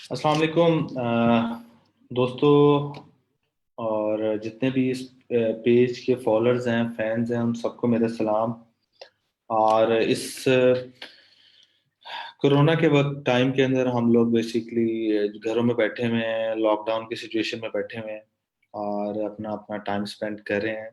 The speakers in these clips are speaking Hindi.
अस्सलाम वालेकुम दोस्तों, और जितने भी इस पेज के फॉलोअर्स हैं, फैंस हैं, उन सबको मेरा सलाम। और इस कोरोना के वक्त टाइम के अंदर हम लोग बेसिकली घरों में बैठे हुए हैं, लॉकडाउन की सिचुएशन में बैठे हुए हैं और अपना अपना टाइम स्पेंड कर रहे हैं।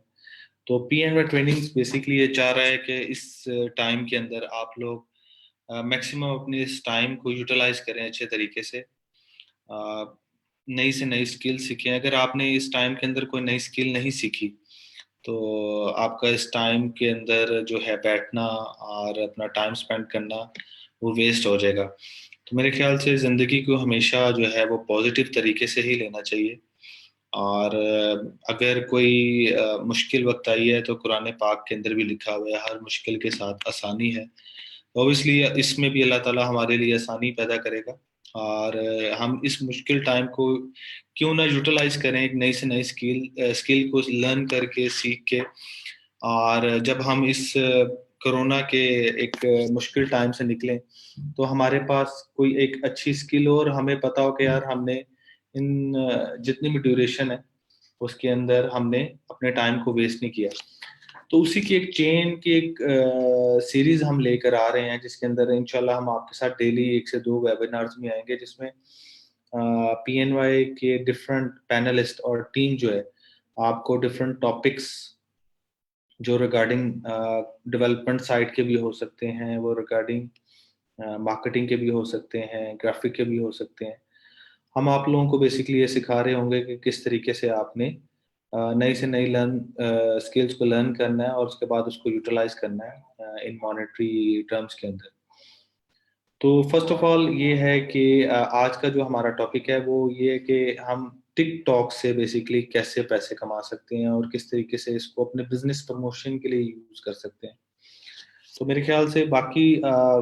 तो पीएनवाई ट्रेनिंग्स बेसिकली ये चाह रहा है कि इस टाइम के अंदर आप लोग मैक्सिमम अपने इस टाइम को यूटिलाइज करें अच्छे तरीके से। अ, नई से नई स्किल सीखें। अगर आपने इस टाइम के अंदर कोई नई स्किल नहीं सीखी तो आपका इस टाइम के अंदर जो है बैठना और अपना टाइम स्पेंड करना वो वेस्ट हो जाएगा। तो मेरे ख्याल से ज़िंदगी को हमेशा जो है वो पॉजिटिव तरीके से ही लेना चाहिए। और अगर कोई मुश्किल वक्त आई है तो कुरान पाक के अंदर भी लिखा हुआ है, हर मुश्किल के साथ आसानी है। ऑब्वियसली इसमें भी अल्लाह ताला हमारे लिए आसानी पैदा करेगा। और हम इस मुश्किल टाइम को क्यों ना यूटिलाइज करें, एक नई से नई स्किल को लर्न करके, सीख के। और जब हम इस कोरोना के एक मुश्किल टाइम से निकलें तो हमारे पास कोई एक अच्छी स्किल हो और हमें पता हो कि यार हमने इन जितनी भी ड्यूरेशन है उसके अंदर हमने अपने टाइम को वेस्ट नहीं किया। तो उसी की एक चेन की एक सीरीज हम लेकर आ रहे हैं, जिसके अंदर इंशाल्लाह हम आपके साथ डेली 1 से 2 वेबिनार्स में आएंगे, जिसमें पीएनवाई के डिफरेंट पैनलिस्ट और टीम जो है आपको डिफरेंट टॉपिक्स जो रिगार्डिंग डेवलपमेंट साइड के भी हो सकते हैं, वो रिगार्डिंग मार्केटिंग के भी हो सकते हैं, ग्राफिक के भी हो सकते हैं। हम आप लोगों को बेसिकली ये सिखा रहे होंगे कि किस तरीके से आपने नई से नई स्किल्स को लर्न करना है और उसके बाद उसको यूटिलाइज करना है इन मॉनेटरी टर्म्स के अंदर। तो फर्स्ट ऑफ ऑल ये है कि आज का जो हमारा टॉपिक है वो ये है कि हम टिकटॉक से बेसिकली कैसे पैसे कमा सकते हैं और किस तरीके से इसको अपने बिजनेस प्रमोशन के लिए यूज कर सकते हैं। तो मेरे ख्याल से बाकी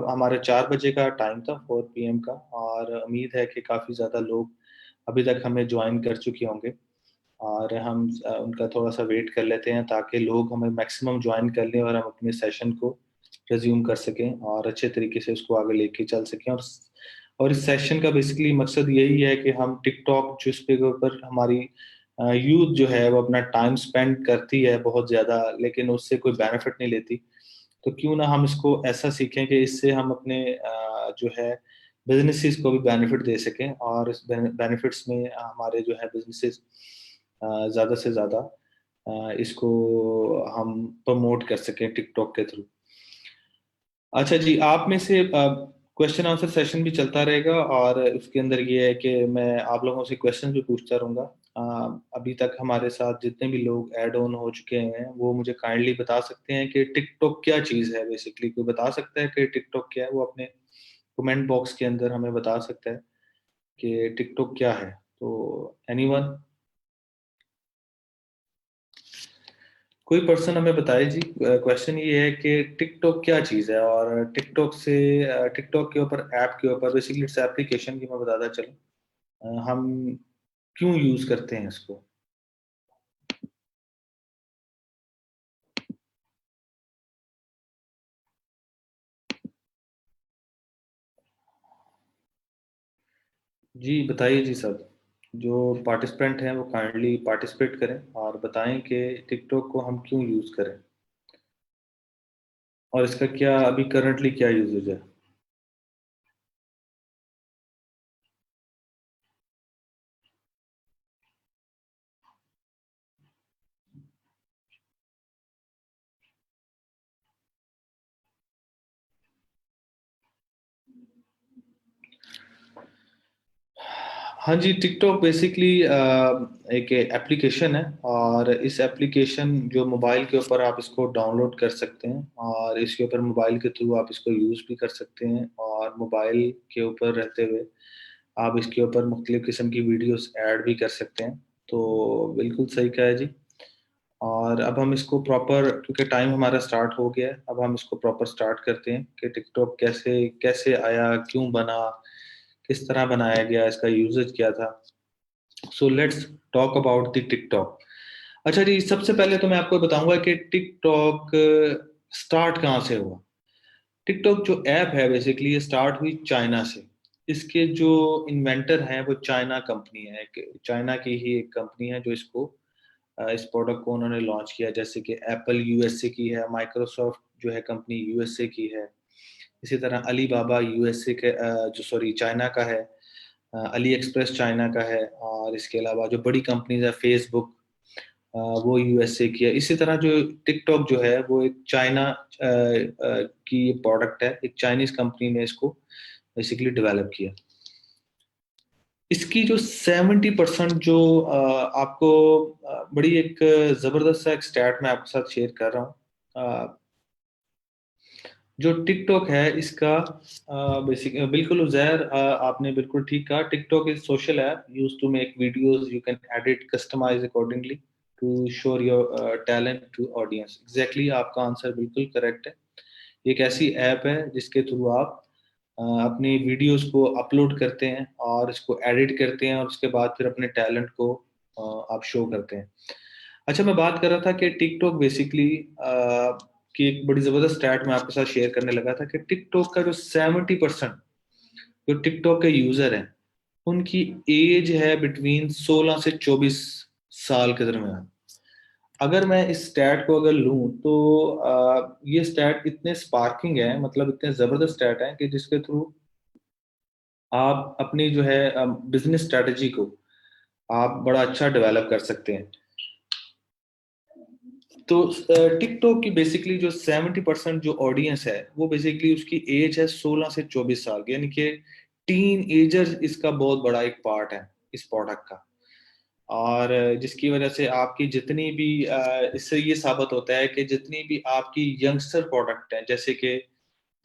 हमारे 4 बजे का टाइम था, 4 PM का, और उम्मीद है कि काफ़ी ज़्यादा लोग अभी तक हमें ज्वाइन कर चुके होंगे। और हम उनका थोड़ा सा वेट कर लेते हैं ताकि लोग हमें मैक्सिमम ज्वाइन कर लें और हम अपने सेशन को रिज्यूम कर सकें और अच्छे तरीके से उसको आगे लेके चल सकें। और इस सेशन का बेसिकली मकसद यही है कि हम टिकटॉक जिस पे ऊपर हमारी यूथ जो है वो अपना टाइम स्पेंड करती है बहुत ज़्यादा, लेकिन उससे कोई बेनिफिट नहीं लेती। तो क्यों ना हम इसको ऐसा सीखें कि इससे हम अपने जो है बिजनेसेस को भी बेनिफिट दे सकें और इस बेनिफिट्स में हमारे जो है बिजनेसेस ज़्यादा से ज़्यादा इसको हम प्रमोट कर सकें टिकटॉक के थ्रू। अच्छा जी, आप में से क्वेश्चन आंसर सेशन भी चलता रहेगा और उसके अंदर ये है कि मैं आप लोगों से क्वेश्चन भी पूछता रहूँगा। अभी तक हमारे साथ जितने भी लोग ऐड ऑन हो चुके हैं वो मुझे काइंडली बता सकते हैं कि टिकटॉक क्या चीज़ है। बेसिकली कोई बता सकता है कि टिकटॉक क्या है? वो अपने कमेंट बॉक्स के अंदर हमें बता सकता है कि टिकटॉक क्या है। तो एनीवन, कोई पर्सन हमें बताए जी। क्वेश्चन ये है कि टिकटॉक क्या चीज़ है और टिकटॉक से टिकटॉक के ऊपर, ऐप के ऊपर, बेसिकली इट्स एप्लीकेशन की मैं बताता चलूँ। हम क्यों यूज़ करते हैं इसको? जी बताइए जी सब। जो पार्टिसिपेंट हैं वो काइंडली पार्टिसिपेट करें और बताएं कि टिकटॉक को हम क्यों यूज़ करें और इसका क्या अभी करंटली क्या यूजेज है। हाँ जी, टिकटॉक बेसिकली एक एप्लीकेशन है और इस एप्लीकेशन जो मोबाइल के ऊपर आप इसको डाउनलोड कर सकते हैं और इसके ऊपर मोबाइल के थ्रू आप इसको यूज़ भी कर सकते हैं और मोबाइल के ऊपर रहते हुए आप इसके ऊपर मुख्तलिफ़ किस्म की वीडियोस ऐड भी कर सकते हैं। तो बिल्कुल सही कहा है जी। और अब हम इसको प्रॉपर, क्योंकि टाइम हमारा स्टार्ट हो गया है, अब हम इसको प्रॉपर स्टार्ट करते हैं कि टिकटॉक कैसे कैसे आया, क्यों बना, किस तरह बनाया गया, इसका यूजेज क्या था। So let's talk about the TikTok. अच्छा जी, सबसे पहले तो मैं आपको बताऊंगा कि टिकटॉक स्टार्ट कहाँ से हुआ। टिकटॉक जो ऐप है बेसिकली ये स्टार्ट हुई चाइना से। इसके जो इन्वेंटर हैं वो चाइना कंपनी है, चाइना की ही एक कंपनी है जो इसको इस प्रोडक्ट को उन्होंने लॉन्च किया। जैसे कि एप्पल यूएसए की है, माइक्रोसॉफ्ट जो है कंपनी यूएसए की है, इसी तरह अली बाबा यूएसए के जो सॉरी चाइना का है, अली एक्सप्रेस चाइना का है, और इसके अलावा जो बड़ी कंपनीज है फेसबुक वो यूएसए की है। इसी तरह जो टिकटॉक जो है वो एक चाइना की प्रोडक्ट है, एक चाइनीज कंपनी ने इसको बेसिकली डेवलप किया। इसकी जो 70% जो आपको बड़ी एक जबरदस्त सा एक स्टैट मैं आपके साथ शेयर कर रहा हूँ। जो टिकटॉक है इसका बेसिक बिल्कुल उजैर, आपने बिल्कुल ठीक कहा। TikTok is social app use to make videos you can edit customize accordingly to show your talent to audience. Exactly आपका आंसर बिल्कुल करेक्ट है। ये एक ऐसी ऐप है जिसके थ्रू आप अपनी वीडियोस को अपलोड करते हैं और इसको एडिट करते हैं, और उसके बाद फिर अपने टैलेंट को आप शो करते हैं। अच्छा, मैं बात कर रहा था कि टिकटॉक बेसिकली की एक बड़ी जबरदस्त स्टैट मैं आपके साथ शेयर करने लगा था कि टिकटॉक का जो 70% जो टिकटॉक के यूजर हैं उनकी एज है बिटवीन 16 से 24 साल के दरमियान। अगर मैं इस स्टैट को अगर लूं तो ये स्टैट इतने स्पार्किंग है, मतलब इतने जबरदस्त स्टैट है कि जिसके थ्रू आप अपनी जो है बिजनेस स्ट्रेटजी को आप बड़ा अच्छा डेवलप कर सकते हैं। तो टिकटॉक की बेसिकली जो 70% जो ऑडियंस है वो बेसिकली उसकी एज है 16 से 24 साल की, यानी कि टीन एजर्स इसका बहुत बड़ा एक पार्ट है इस प्रोडक्ट का। और जिसकी वजह से आपकी जितनी भी इससे ये साबित होता है कि जितनी भी आपकी यंगस्टर प्रोडक्ट हैं, जैसे कि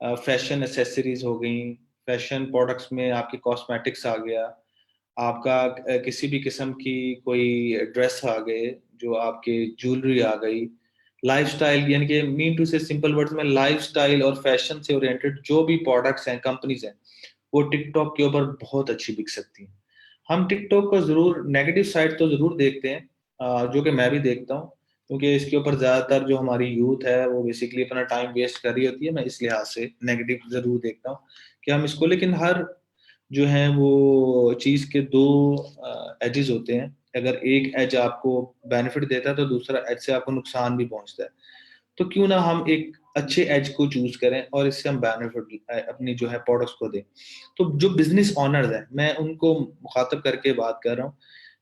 फैशन एसेसरीज हो गई, फैशन प्रोडक्ट्स में आपकी कॉस्मेटिक्स आ गया, आपका किसी भी किस्म की कोई ड्रेस आ गए, जो आपके ज्वेलरी आ गई, लाइफस्टाइल, यानी कि मीन टू से सिंपल वर्ड्स में लाइफस्टाइल और फैशन से ओरिएंटेड जो भी प्रोडक्ट्स हैं, कंपनीज हैं, वो टिकटॉक के ऊपर बहुत अच्छी बिक सकती हैं। हम टिकटॉक को जरूर नेगेटिव साइड तो जरूर देखते हैं, जो कि मैं भी देखता हूँ, क्योंकि इसके ऊपर ज्यादातर जो हमारी यूथ है वो बेसिकली अपना टाइम वेस्ट कर रही होती है। मैं इस लिहाज से नेगेटिव जरूर देखता हूँ कि हम इसको, लेकिन हर जो है वो चीज के दो एजेस होते हैं। अगर एक एज आपको बेनिफिट देता है तो दूसरा एज से आपको नुकसान भी पहुंचता है। तो क्यों ना हम एक अच्छे एज को चूज करें और इससे हम बेनिफिट अपनी जो है प्रोडक्ट्स को दें। तो जो बिजनेस ऑनर्स हैं मैं उनको मुखातब करके बात कर रहा हूँ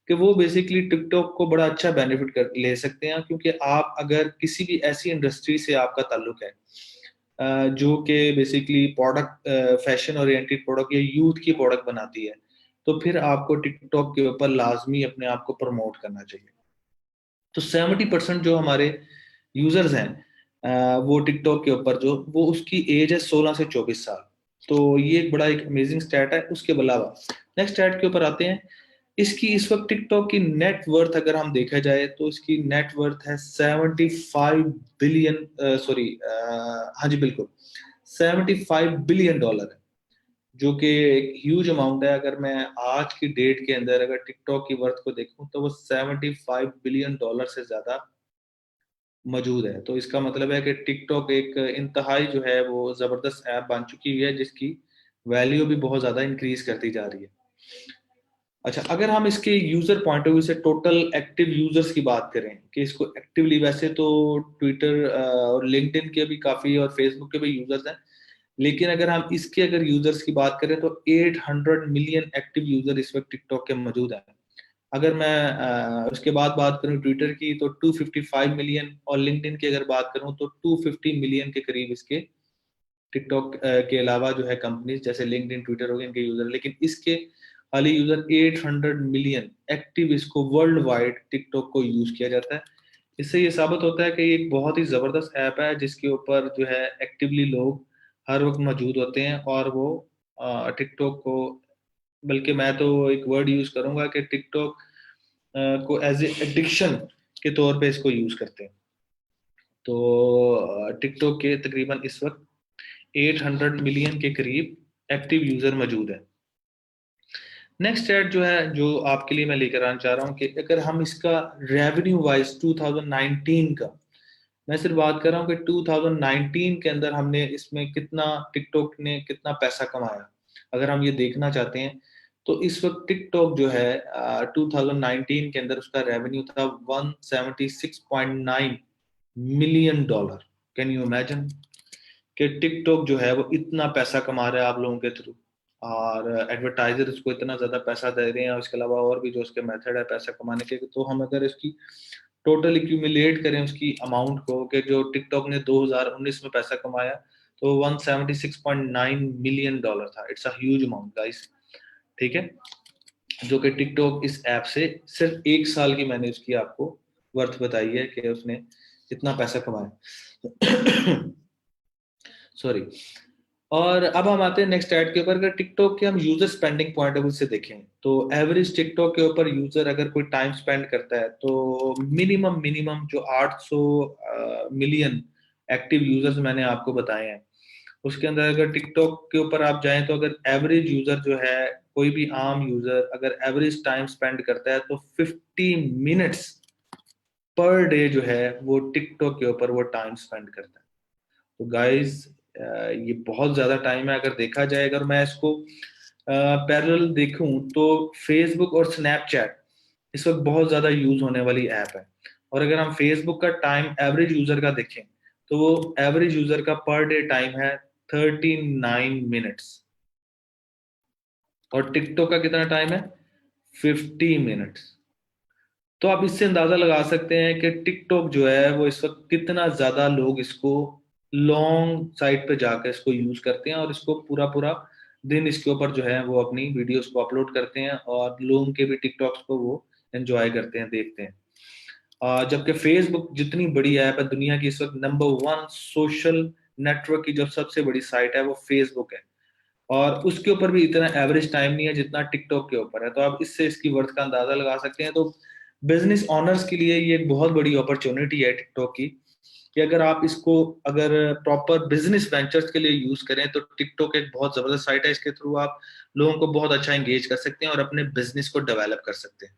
कि वो बेसिकली टिकटॉक को बड़ा अच्छा बेनिफिट कर ले सकते हैं, क्योंकि आप अगर किसी भी ऐसी इंडस्ट्री से आपका ताल्लुक है जो कि basically product fashion oriented product या यूथ की प्रोडक्ट बनाती है, तो फिर आपको टिकटॉक के ऊपर लाजमी अपने आप को प्रमोट करना चाहिए। तो 70% जो हमारे यूजर्स हैं वो टिकटॉक के ऊपर जो वो उसकी एज है 16 से 24 साल। तो ये एक बड़ा एक अमेजिंग स्टैट है। उसके अलावा नेक्स्ट स्टैट के ऊपर आते हैं। इसकी इस वक्त टिकटॉक की नेट वर्थ अगर हम देखा जाए तो इसकी नेट वर्थ है 75 बिलियन, सॉरी, हाँ जी बिल्कुल, $75 बिलियन है, जो कि एक ह्यूज अमाउंट है। अगर मैं आज की डेट के अंदर अगर टिकटॉक की वर्थ को देखूं तो वो $75 बिलियन से ज्यादा मौजूद है। तो इसका मतलब है कि टिकटॉक एक इंतहाई जो है वो जबरदस्त ऐप बन चुकी है, जिसकी वैल्यू भी बहुत ज्यादा इंक्रीज करती जा रही है। अच्छा, अगर हम इसके यूजर पॉइंट ऑफ व्यू से टोटल एक्टिव यूजर्स की बात करें कि इसको एक्टिवली, वैसे तो ट्विटर और लिंक्डइन के भी काफी और फेसबुक के भी यूजर्स हैं, लेकिन अगर हम इसके अगर यूजर्स की बात करें तो 800 मिलियन एक्टिव यूजर इस वक्त टिकटॉक के मौजूद हैं। अगर मैं उसके बाद बात करूं ट्विटर की तो 255 मिलियन, और लिंक्डइन की अगर बात करूं तो 250 मिलियन के करीब इसके टिकटॉक के अलावा जो है कंपनीज जैसे लिंक्डइन ट्विटर हो गए इनके यूजर। लेकिन इसके खाली यूजर 800 मिलियन एक्टिव इसको वर्ल्ड वाइड टिकटॉक को यूज किया जाता है। इससे ये साबित होता है कि ये एक बहुत ही जबरदस्त ऐप है जिसके ऊपर जो है एक्टिवली लोग हर वक्त मौजूद होते हैं, और वो टिकटॉक को, बल्कि मैं तो एक वर्ड यूज करूंगा कि टिकटॉक को एज ए एडिक्शन के तौर पे इसको यूज करते हैं। तो टिकटॉक के तकरीबन इस वक्त 800 मिलियन के करीब एक्टिव यूजर मौजूद है। नेक्स्ट चैट जो है, जो आपके लिए मैं लेकर आना चाह रहा हूँ कि अगर हम इसका रेवेन्यू वाइज 2019 का, मैं सिर्फ बात कर रहा हूँ कि 2019 के अंदर हमने इसमें कितना, टिकटॉक ने कितना पैसा कमाया, अगर हम ये देखना चाहते हैं तो इस वक्त टिकटॉक जो है 2019 के अंदर उसका रेवेन्यू था 176.9 million dollar. Can you imagine कि टिकटॉक जो है वो इतना पैसा कमा रहा है आप लोगों के थ्रू, और एडवर्टाइजर उसको इतना ज्यादा पैसा दे रहे हैं, और इसके अलावा और भी जो उसके मेथड है पैसा कमाने के, तो हम अगर इसकी टोटल एक्यूमुलेट करें उसकी अमाउंट को, कि जो टिकटॉक ने 2019 में पैसा कमाया तो 176.9 मिलियन डॉलर था। It's a huge amount guys, ठीक है, जो कि टिकटॉक इस ऐप से सिर्फ एक साल की मैंने उसकी आपको वर्थ बताई है कि उसने इतना पैसा कमाया। सॉरी। और अब हम आते हैं नेक्स्ट ऐड के ऊपर। अगर टिकटॉक के हम user spending point of view से देखें तो एवरेज टिकटॉक के ऊपर यूजर अगर कोई टाइम स्पेंड करता है तो मिनिमम मिनिमम जो 800 मिलियन एक्टिव यूजर्स मैंने आपको बताए हैं, उसके अंदर अगर टिकटॉक के ऊपर आप जाएं तो अगर एवरेज यूजर जो है, कोई भी आम यूजर अगर एवरेज टाइम स्पेंड करता है तो 50 मिनट्स पर डे जो है वो टिकटॉक के ऊपर वो टाइम स्पेंड करता है। तो गाइज ये बहुत ज्यादा टाइम है। अगर देखा जाए, अगर मैं इसको पैरेलल देखूं तो फेसबुक और स्नैपचैट इस वक्त बहुत ज्यादा यूज होने वाली ऐप है। और अगर हम फेसबुक का टाइम एवरेज यूजर का देखें तो वो एवरेज यूजर का पर डे टाइम है 39 मिनट्स, और टिकटॉक का कितना टाइम है 50 मिनट्स। तो आप इससे अंदाजा लगा सकते हैं कि टिकटॉक जो है वो इस वक्त कितना ज्यादा लोग इसको लॉन्ग साइट पे जाकर इसको यूज करते हैं, और इसको पूरा पूरा दिन इसके ऊपर जो है वो अपनी वीडियोस को अपलोड करते हैं, और लोगों के भी टिकटॉक्स को वो एंजॉय करते हैं, देखते हैं। जबकि फेसबुक जितनी बड़ी ऐप है दुनिया की, इस वक्त नंबर 1 सोशल नेटवर्क की जो सबसे बड़ी साइट है वो फेसबुक है, और उसके ऊपर भी इतना एवरेज टाइम नहीं है जितना टिकटॉक के ऊपर है। तो आप इससे इसकी वर्थ का अंदाजा लगा सकते हैं। तो बिजनेस ऑनर्स के लिए ये एक बहुत बड़ी अपॉर्चुनिटी है टिकटॉक की, कि अगर आप इसको अगर प्रॉपर बिजनेस वेंचर्स के लिए यूज करें तो टिकटॉक एक बहुत जबरदस्त साइट है। इसके थ्रू आप लोगों को बहुत अच्छा एंगेज कर सकते हैं और अपने बिजनेस को डेवलप कर सकते हैं।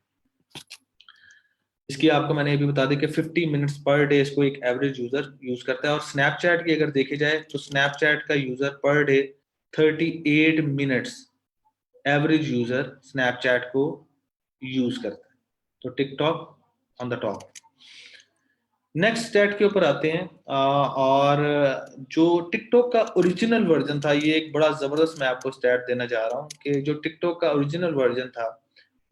इसकी आपको मैंने ये भी बता दी कि 50 मिनट्स पर डे इसको एक एवरेज यूजर यूज करता है। और स्नैपचैट की अगर देखी जाए तो स्नैपचैट का user per day 38 minutes average user Snapchat को यूज करता है। तो TikTok on the top. Next stat के ऊपर आते हैं। और जो टिकटॉक का ओरिजिनल वर्जन था, ये एक बड़ा जबरदस्त मैं आपको स्टैट देना चाह रहा हूँ कि जो टिकटॉक का ओरिजिनल वर्जन था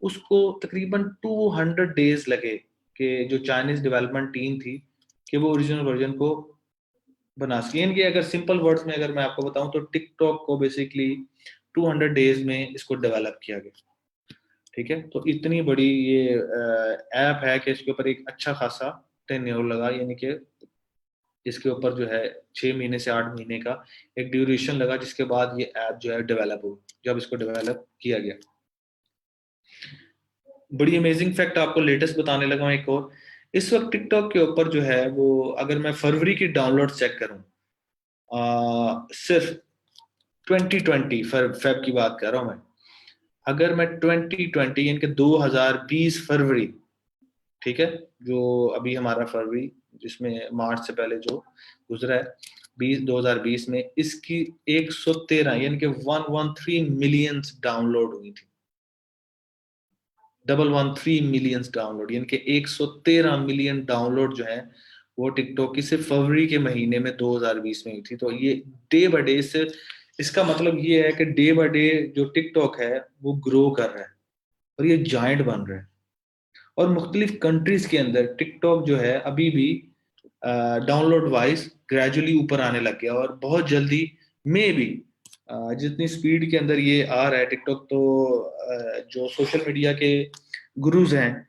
उसको तकरीबन 200 डेज लगे, कि जो चाइनीज डेवलपमेंट टीम थी कि वो ओरिजिनल वर्जन को बना सके। इनके अगर सिंपल वर्ड्स में अगर मैं आपको बताऊं तो टिकटॉक को बेसिकली 200 डेज में इसको डेवलप किया गया, ठीक है। तो इतनी बड़ी ये ऐप है कि इसके ऊपर एक अच्छा खासा टेन्योर लगा, यानी कि इसके ऊपर जो है 6 महीने से 8 महीने का एक ड्यूरेशन लगा, जिसके बाद ये ऐप जो है डेवलप हो, जब इसको डेवलप किया गया। बड़ी अमेजिंग फैक्ट आपको लेटेस्ट बताने लगा हूं एक और। इस वक्त टिकटॉक के ऊपर जो है वो, अगर मैं फरवरी की डाउनलोड चेक करूं, सिर्फ 2020 फेब की बात कर रहा हूं मैं, अगर मैं 2020 यानी कि 2020 फरवरी, ठीक है, जो अभी हमारा फरवरी जिसमें मार्च से पहले जो गुजरा है 2020 में, इसकी 113 यानी कि 113 मिलियंस डाउनलोड हुई थी। 113 मिलियंस डाउनलोड यानी कि 113 मिलियन डाउनलोड जो है वो टिकटॉक की सिर्फ फरवरी के महीने में 2020 में हुई थी। तो ये डे बाय डे से, इसका मतलब ये है कि डे बाय डे जो टिकटॉक है वो ग्रो कर रहा है और ये जायंट बन रहा है। और मुख्तलिफ कंट्रीज के अंदर टिकटॉक जो है अभी भी डाउनलोड वाइज ग्रेजुअली ऊपर आने लग गया, और बहुत जल्दी में भी जितनी स्पीड के अंदर ये आ रहा है टिकटॉक, तो जो सोशल मीडिया के गुरुज हैं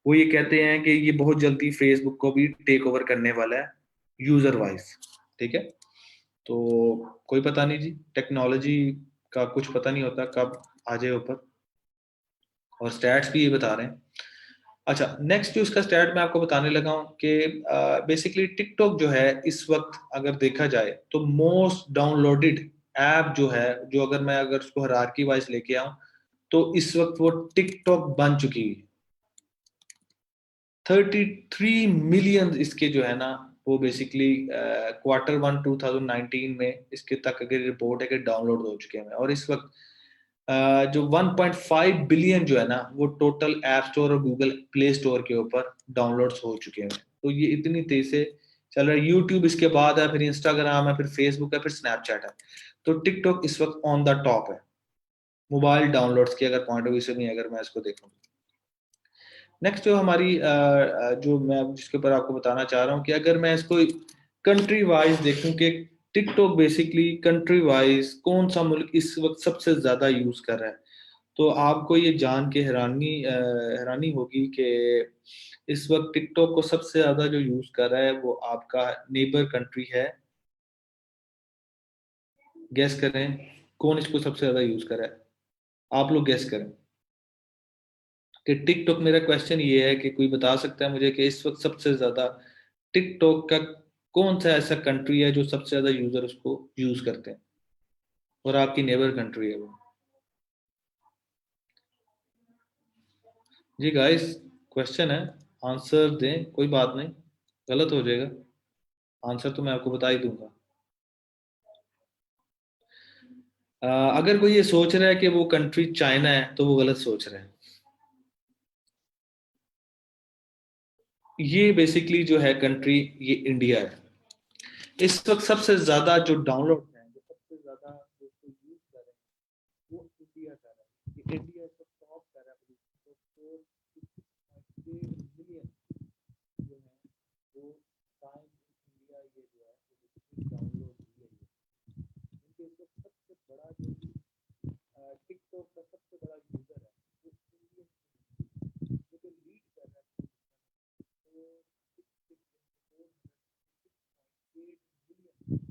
वो ये कहते हैं कि ये बहुत जल्दी फेसबुक को भी टेक ओवर करने वाला है यूजर वाइज, ठीक है। तो कोई पता नहीं जी, टेक्नोलॉजी का कुछ पता नहीं होता कब आ जाए ऊपर, और स्टैट्स भी ये बता रहे हैं। अच्छा, नेक्स्ट जो इसका स्टैट मैं आपको बताने लगा हूँ कि बेसिकली टिकटॉक जो है इस वक्त अगर देखा जाए तो मोस्ट डाउनलोडेड ऐप जो है, जो अगर उसको हायरार्की वाइज लेके आऊं तो इस वक्त वो टिकटॉक बन चुकी है। 33 मिलियन इसके जो है ना, वो बेसिकली Q1 2019 में इसके तक अगर रिपोर्ट है कि डाउनलोड हो चुके हैं। और इस वक्त जो 1.5 बिलियन जो है ना, वो टोटल ऐप स्टोर और गूगल प्ले स्टोर के ऊपर डाउनलोड्स हो चुके हैं। तो ये इतनी तेज से चल रहा है। यूट्यूब इसके बाद है, फिर इंस्टाग्राम है, फिर फेसबुक है, फिर स्नैपचैट है। तो टिकटॉक इस वक्त ऑन द टॉप है मोबाइल डाउनलोड्स की अगर पॉइंट ऑफ व्यू से नहीं, अगर मैं इसको देखूँ। नेक्स्ट जो हमारी जो मैं जिसके ऊपर आपको बताना चाह रहा हूँ कि अगर मैं इसको कंट्री वाइज देखूं कि टिकटॉक बेसिकली कंट्री वाइज कौन सा मुल्क इस वक्त सबसे ज्यादा यूज कर रहा है, तो आपको ये जान के हैरानी होगी कि इस वक्त टिकटॉक को सबसे ज्यादा जो यूज कर रहा है वो आपका नेबर कंट्री है। गेस करें कौन इसको सबसे ज्यादा यूज कर रहा है, आप लोग गेस करें कि टिकटॉक। मेरा क्वेश्चन ये है कि कोई बता सकता है मुझे कि इस वक्त सबसे ज्यादा टिकटॉक का कौन सा ऐसा कंट्री है जो सबसे ज्यादा यूजर उसको यूज करते हैं और आपकी नेबर कंट्री है वो। जी गाइस, क्वेश्चन है, आंसर दें, कोई बात नहीं, गलत हो जाएगा, आंसर तो मैं आपको बता ही दूंगा। अगर कोई ये सोच रहा है कि वो कंट्री चाइना है तो वो गलत सोच रहा है। ये बेसिकली जो है कंट्री, ये इंडिया है। इस वक्त सबसे ज्यादा जो डाउनलोड है, जो सबसे ज्यादा जो यूज कर रहे हैं वो इंडिया कर रहा है। ये इंडिया इस वक्त टॉप कर रहा है। तो 4.6 मिलियन जो है वो टाइम इंडिया ये जो है वो डाउनलोड हुई है। इनके इस वक्त सबसे बड़ा जो टिकटॉक का सबसे बड़ा यूजर है वो इंडियन, जो कि लीड कर रहा है। तो 6.8 मिलियन डाउनलोड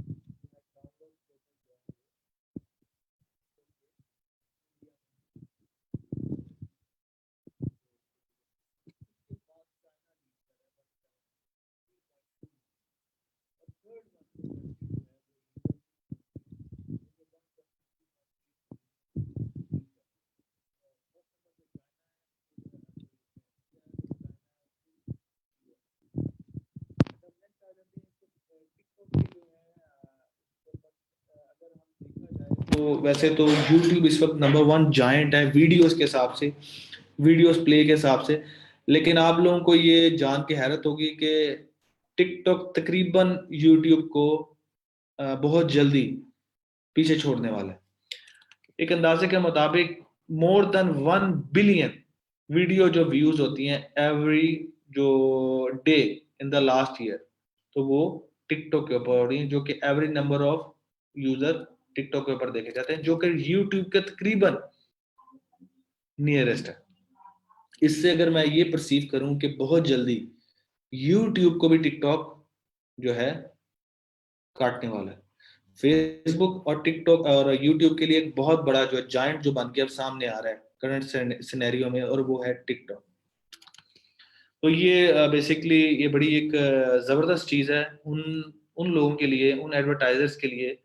टोटल जो है तो वैसे तो YouTube इस वक्त नंबर वन जायंट है वीडियोस के हिसाब से, वीडियोस प्ले के हिसाब से। लेकिन आप लोगों को ये जान के हैरत होगी कि टिकटॉक तकरीबन YouTube को बहुत जल्दी पीछे छोड़ने वाला है। एक अंदाजे के मुताबिक मोर देन 1 बिलियन वीडियो जो व्यूज होती हैं एवरी जो day in the last year, तो वो टिकटॉक के ऊपर हो रही है, जो कि average number of user TikTok के ऊपर देखे जाते हैं, जो कि यूट्यूब के तकरीबन नियरेस्ट है। इससे अगर मैं ये परसीव करूं कि बहुत जल्दी यूट्यूब को भी टिकटॉक जो है काटने वाला है। फेसबुक और टिकटॉक और यूट्यूब के लिए एक बहुत बड़ा जो है जायंट जो बन के अब सामने आ रहा है करंट सिनेरियो में, और वो है टिकटॉक। तो ये बेसिकली ये बड़ी एक जबरदस्त चीज है उन उन लोगों के लिए, उन एडवर्टाइजर्स के लिए,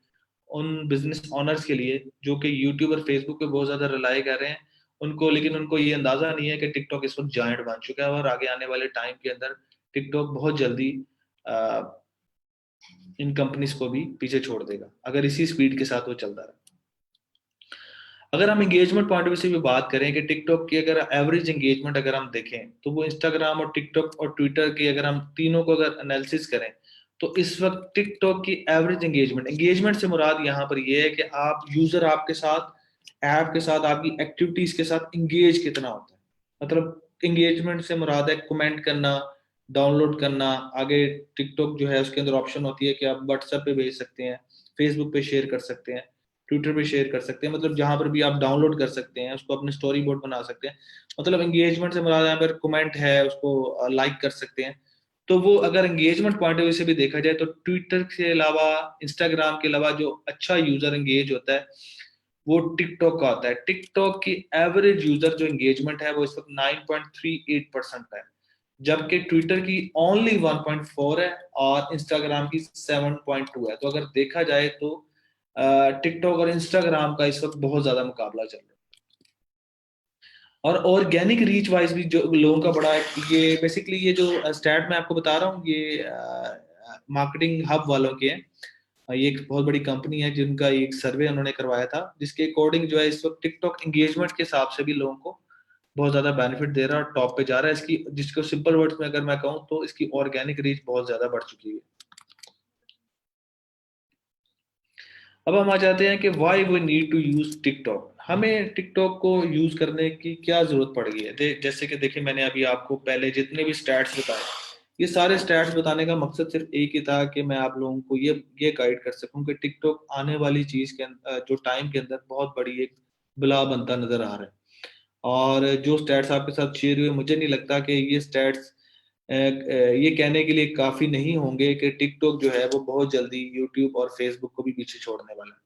उन बिजनेस ऑनर्स के लिए जो कि यूट्यूब और फेसबुक पे बहुत ज्यादा रिलाई कर रहे हैं उनको। लेकिन उनको ये अंदाजा नहीं है कि टिकटॉक इस वक्त जायंट बन चुका है और आगे आने वाले टाइम के अंदर टिकटॉक बहुत जल्दी इन कंपनीज को भी पीछे छोड़ देगा अगर इसी स्पीड के साथ वो चलता रहा। अगर हम एंगेजमेंट पॉइंट ऑफ व्यू से भी बात करें कि टिकटॉक की अगर एवरेज एंगेजमेंट अगर हम देखें तो वो इंस्टाग्राम और टिकटॉक और ट्विटर की अगर हम तीनों को अगर एनालिसिस करें तो इस वक्त टिकटॉक की एवरेज एंगेजमेंट से मुराद यहाँ पर ये है कि आप यूजर आपके साथ, ऐप के साथ, आपकी एक्टिविटीज के साथ इंगेज कितना होता है। मतलब एंगेजमेंट से मुराद है कमेंट करना, डाउनलोड करना। आगे टिकटॉक जो है उसके अंदर ऑप्शन होती है कि आप व्हाट्सएप पे भेज सकते हैं, फेसबुक पे शेयर कर सकते हैं, ट्विटर पे शेयर कर सकते हैं, मतलब जहां पर भी आप डाउनलोड कर सकते हैं उसको अपने स्टोरी बोर्ड बना सकते हैं। मतलब एंगेजमेंट से मुराद यहाँ पर कमेंट है, उसको लाइक कर सकते हैं। तो वो अगर एंगेजमेंट पॉइंट ऑफ व्यू से भी देखा जाए तो ट्विटर के अलावा, इंस्टाग्राम के अलावा जो अच्छा यूजर एंगेज होता है वो टिकटॉक का आता है। टिकटॉक की एवरेज यूजर जो एंगेजमेंट है वो इस वक्त 9.38% है, जबकि ट्विटर की ओनली 1.4 है और इंस्टाग्राम की 7.2 है। तो अगर देखा जाए तो टिकटॉक और इंस्टाग्राम का इस वक्त बहुत ज्यादा मुकाबला चल रहा है। और ऑर्गेनिक रीच वाइज भी जो लोगों का बड़ा है, ये बेसिकली ये जो स्टैट मैं आपको बता रहा हूँ ये मार्केटिंग हब वालों के हैं। ये एक बहुत बड़ी कंपनी है जिनका एक सर्वे उन्होंने करवाया था, जिसके अकॉर्डिंग जो है इस वक्त टिकटॉक एंगेजमेंट के हिसाब से भी लोगों को बहुत ज्यादा बेनिफिट दे रहा है और टॉप पे जा रहा है इसकी। जिसको सिंपल वर्ड्स में अगर मैं कहूँ तो इसकी ऑर्गेनिक रीच बहुत ज्यादा बढ़ चुकी है। अब हम आ जाते हैं कि why we need to use TikTok. हमें टिकटॉक को यूज करने की क्या जरूरत पड़ गई है। जैसे कि देखिए, मैंने अभी आपको पहले जितने भी स्टैट्स बताए, ये सारे स्टैट्स बताने का मकसद सिर्फ एक ही था कि मैं आप लोगों को ये गाइड कर सकूं कि टिकटॉक आने वाली चीज के जो टाइम के अंदर बहुत बड़ी एक बला बनता नजर आ रहा है। और जो स्टैट्स आपके साथ शेयर हुए, मुझे नहीं लगता कि ये स्टैट्स ये कहने के लिए काफी नहीं होंगे कि टिकटॉक जो है वो बहुत जल्दी यूट्यूब और फेसबुक को भी पीछे छोड़ने वाला है।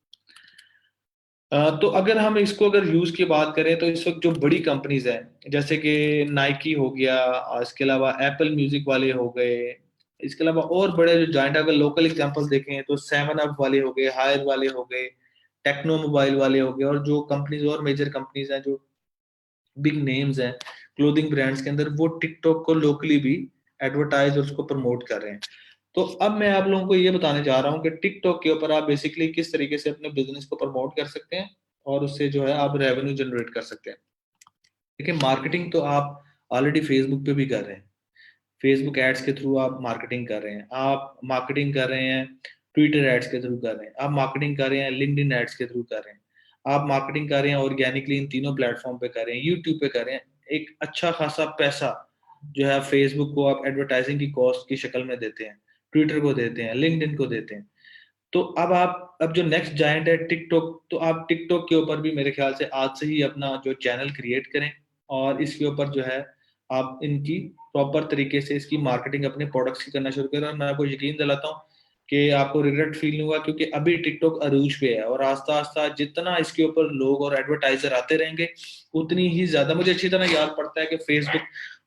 तो अगर हम इसको अगर यूज की बात करें तो इस वक्त जो बड़ी कंपनीज हैं जैसे कि नाइकी हो गया, और इसके अलावा एप्पल म्यूजिक वाले हो गए, इसके अलावा और बड़े जो जाइंट, अगर लोकल एग्जांपल्स देखें तो सेवन अप वाले हो गए, हायर वाले हो गए, टेक्नो मोबाइल वाले हो गए, और जो कंपनीज और मेजर कंपनीज हैं जो बिग नेम्स हैं क्लोथिंग ब्रांड्स के अंदर, वो टिकटॉक को लोकली भी एडवर्टाइज और उसको प्रमोट कर रहे हैं। तो अब मैं आप लोगों को ये बताने जा रहा हूँ कि टिकटॉक के ऊपर आप बेसिकली किस तरीके से अपने बिजनेस को प्रमोट कर सकते हैं और उससे जो है आप रेवेन्यू जनरेट कर सकते हैं। देखिए, मार्केटिंग तो आप ऑलरेडी फेसबुक पे भी कर रहे हैं, फेसबुक एड्स के थ्रू आप मार्केटिंग कर रहे हैं, आप मार्केटिंग कर रहे हैं ट्विटर एड्स के थ्रू कर रहे हैं, आप मार्केटिंग कर रहे हैं लिंक्डइन एड्स के थ्रू कर रहे हैं, आप मार्केटिंग कर रहे हैं ऑर्गेनिकली इन तीनों प्लेटफॉर्म पे कर रहे हैं, यूट्यूब पे कर रहे हैं। एक अच्छा खासा पैसा जो है फेसबुक को आप एडवर्टाइजिंग की कॉस्ट की शक्ल में देते हैं, ट्विटर को देते हैं, लिंक्डइन को देते हैं। तो अब जो नेक्स्ट जायंट है टिकटॉक, तो आप टिकटॉक के ऊपर भी मेरे ख्याल से आज से ही अपना जो चैनल क्रिएट करें और इसके ऊपर जो है आप इनकी प्रॉपर तरीके से इसकी मार्केटिंग अपने प्रोडक्ट्स की करना शुरू करें। और मैं आपको यकीन दिलाता हूँ कि आपको रिग्रेट फील नहीं होगा, क्योंकि अभी टिकटॉक अरूज पे है और आस्ता आस्ता जितना इसके ऊपर लोग और एडवर्टाइजर आते रहेंगे उतनी ही ज्यादा। मुझे अच्छी तरह याद पड़ता है कि फेसबुक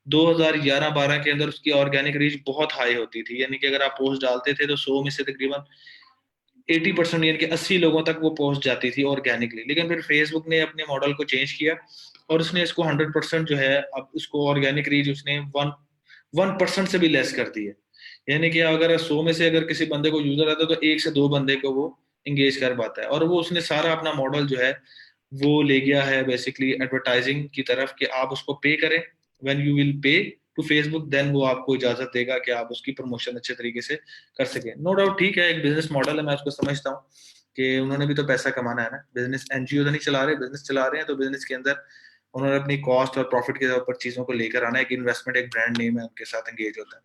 2011-12 के अंदर उसकी ऑर्गेनिक रीच बहुत हाई होती थी, यानी कि अगर आप पोस्ट डालते थे तो 100 में से तकरीबन 80% यानी कि 80 लोगों तक वो पहुंच जाती थी ऑर्गेनिकली। लेकिन फिर फेसबुक ने अपने मॉडल को चेंज किया और उसने इसको 100% जो है अब उसको ऑर्गेनिक रीच उसने 1% से भी लेस कर दी है। यानी कि अगर 100 में से अगर किसी बंदे को यूजर आता है तो 1 से 2 बंदे को वो इंगेज कर पाता है। और वो उसने सारा अपना मॉडल जो है वो ले गया है बेसिकली एडवर्टाइजिंग की तरफ कि आप उसको पे करें, when you will pay to Facebook then वो आपको इजाजत देगा कि आप उसकी प्रमोशन अच्छे तरीके से कर सके। नो डाउट, ठीक है, एक बिजनेस मॉडल है, मैं उसको समझता हूँ कि उन्होंने भी तो पैसा कमाना है ना, बिजनेस एनजीओ तो नहीं चला रहे, बिजनेस चला रहे हैं। तो बिजनेस के अंदर उन्होंने अपनी कॉस्ट और प्रॉफिट के ऊपर चीजों को लेकर आना है, एक इन्वेस्टमेंट, एक ब्रांड नेम है, उनके साथ एंगेज होता है।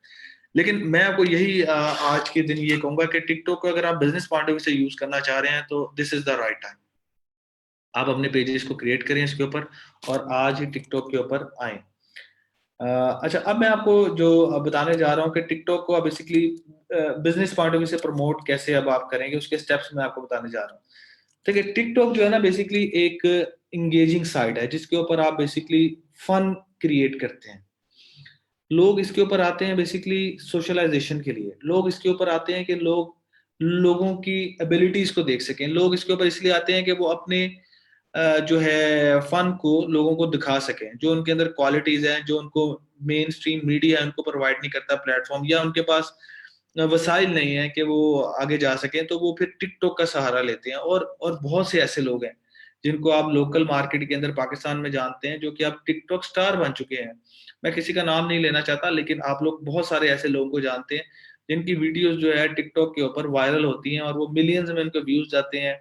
लेकिन मैं आपको यही आज के दिन ये कहूंगा कि टिकटॉक को अगर आप बिजनेस पॉइंट ऑफ व्यू से यूज करना चाह रहे हैं तो this is the right time. आप अपने पेजेस को क्रिएट करें इसके ऊपर और आज ही टिकटॉक के ऊपर आए। अच्छा, अब मैं आपको जो बताने जा रहा हूँ कि टिकटॉक को आप basically business point of view से प्रमोट कैसे अब आप करेंगे, उसके स्टेप्स मैं आपको बताने जा रहा हूँ। ठीक है, टिकटॉक जो है ना बेसिकली एक इंगेजिंग साइट है जिसके ऊपर आप बेसिकली फन क्रिएट करते हैं। लोग इसके ऊपर आते हैं बेसिकली सोशलाइजेशन के लिए, लोग इसके ऊपर आते हैं कि लोग लोगों की एबिलिटीज को देख सकें, लोग इसके ऊपर इसलिए आते हैं कि वो अपने जो है फन को लोगों को दिखा सकें, जो उनके अंदर क्वालिटीज हैं जो उनको मेन स्ट्रीम मीडिया उनको प्रोवाइड नहीं करता प्लेटफॉर्म, या उनके पास वसाइल नहीं है कि वो आगे जा सकें, तो वो फिर टिकटॉक का सहारा लेते हैं। और बहुत से ऐसे लोग हैं जिनको आप लोकल मार्केट के अंदर पाकिस्तान में जानते हैं जो कि आप टिकटॉक स्टार बन चुके हैं। मैं किसी का नाम नहीं लेना चाहता, लेकिन आप लोग बहुत सारे ऐसे लोगों को जानते हैं जिनकी वीडियोस जो है टिकटॉक के ऊपर वायरल होती हैं और वो मिलियंस में उनके व्यूज जाते हैं,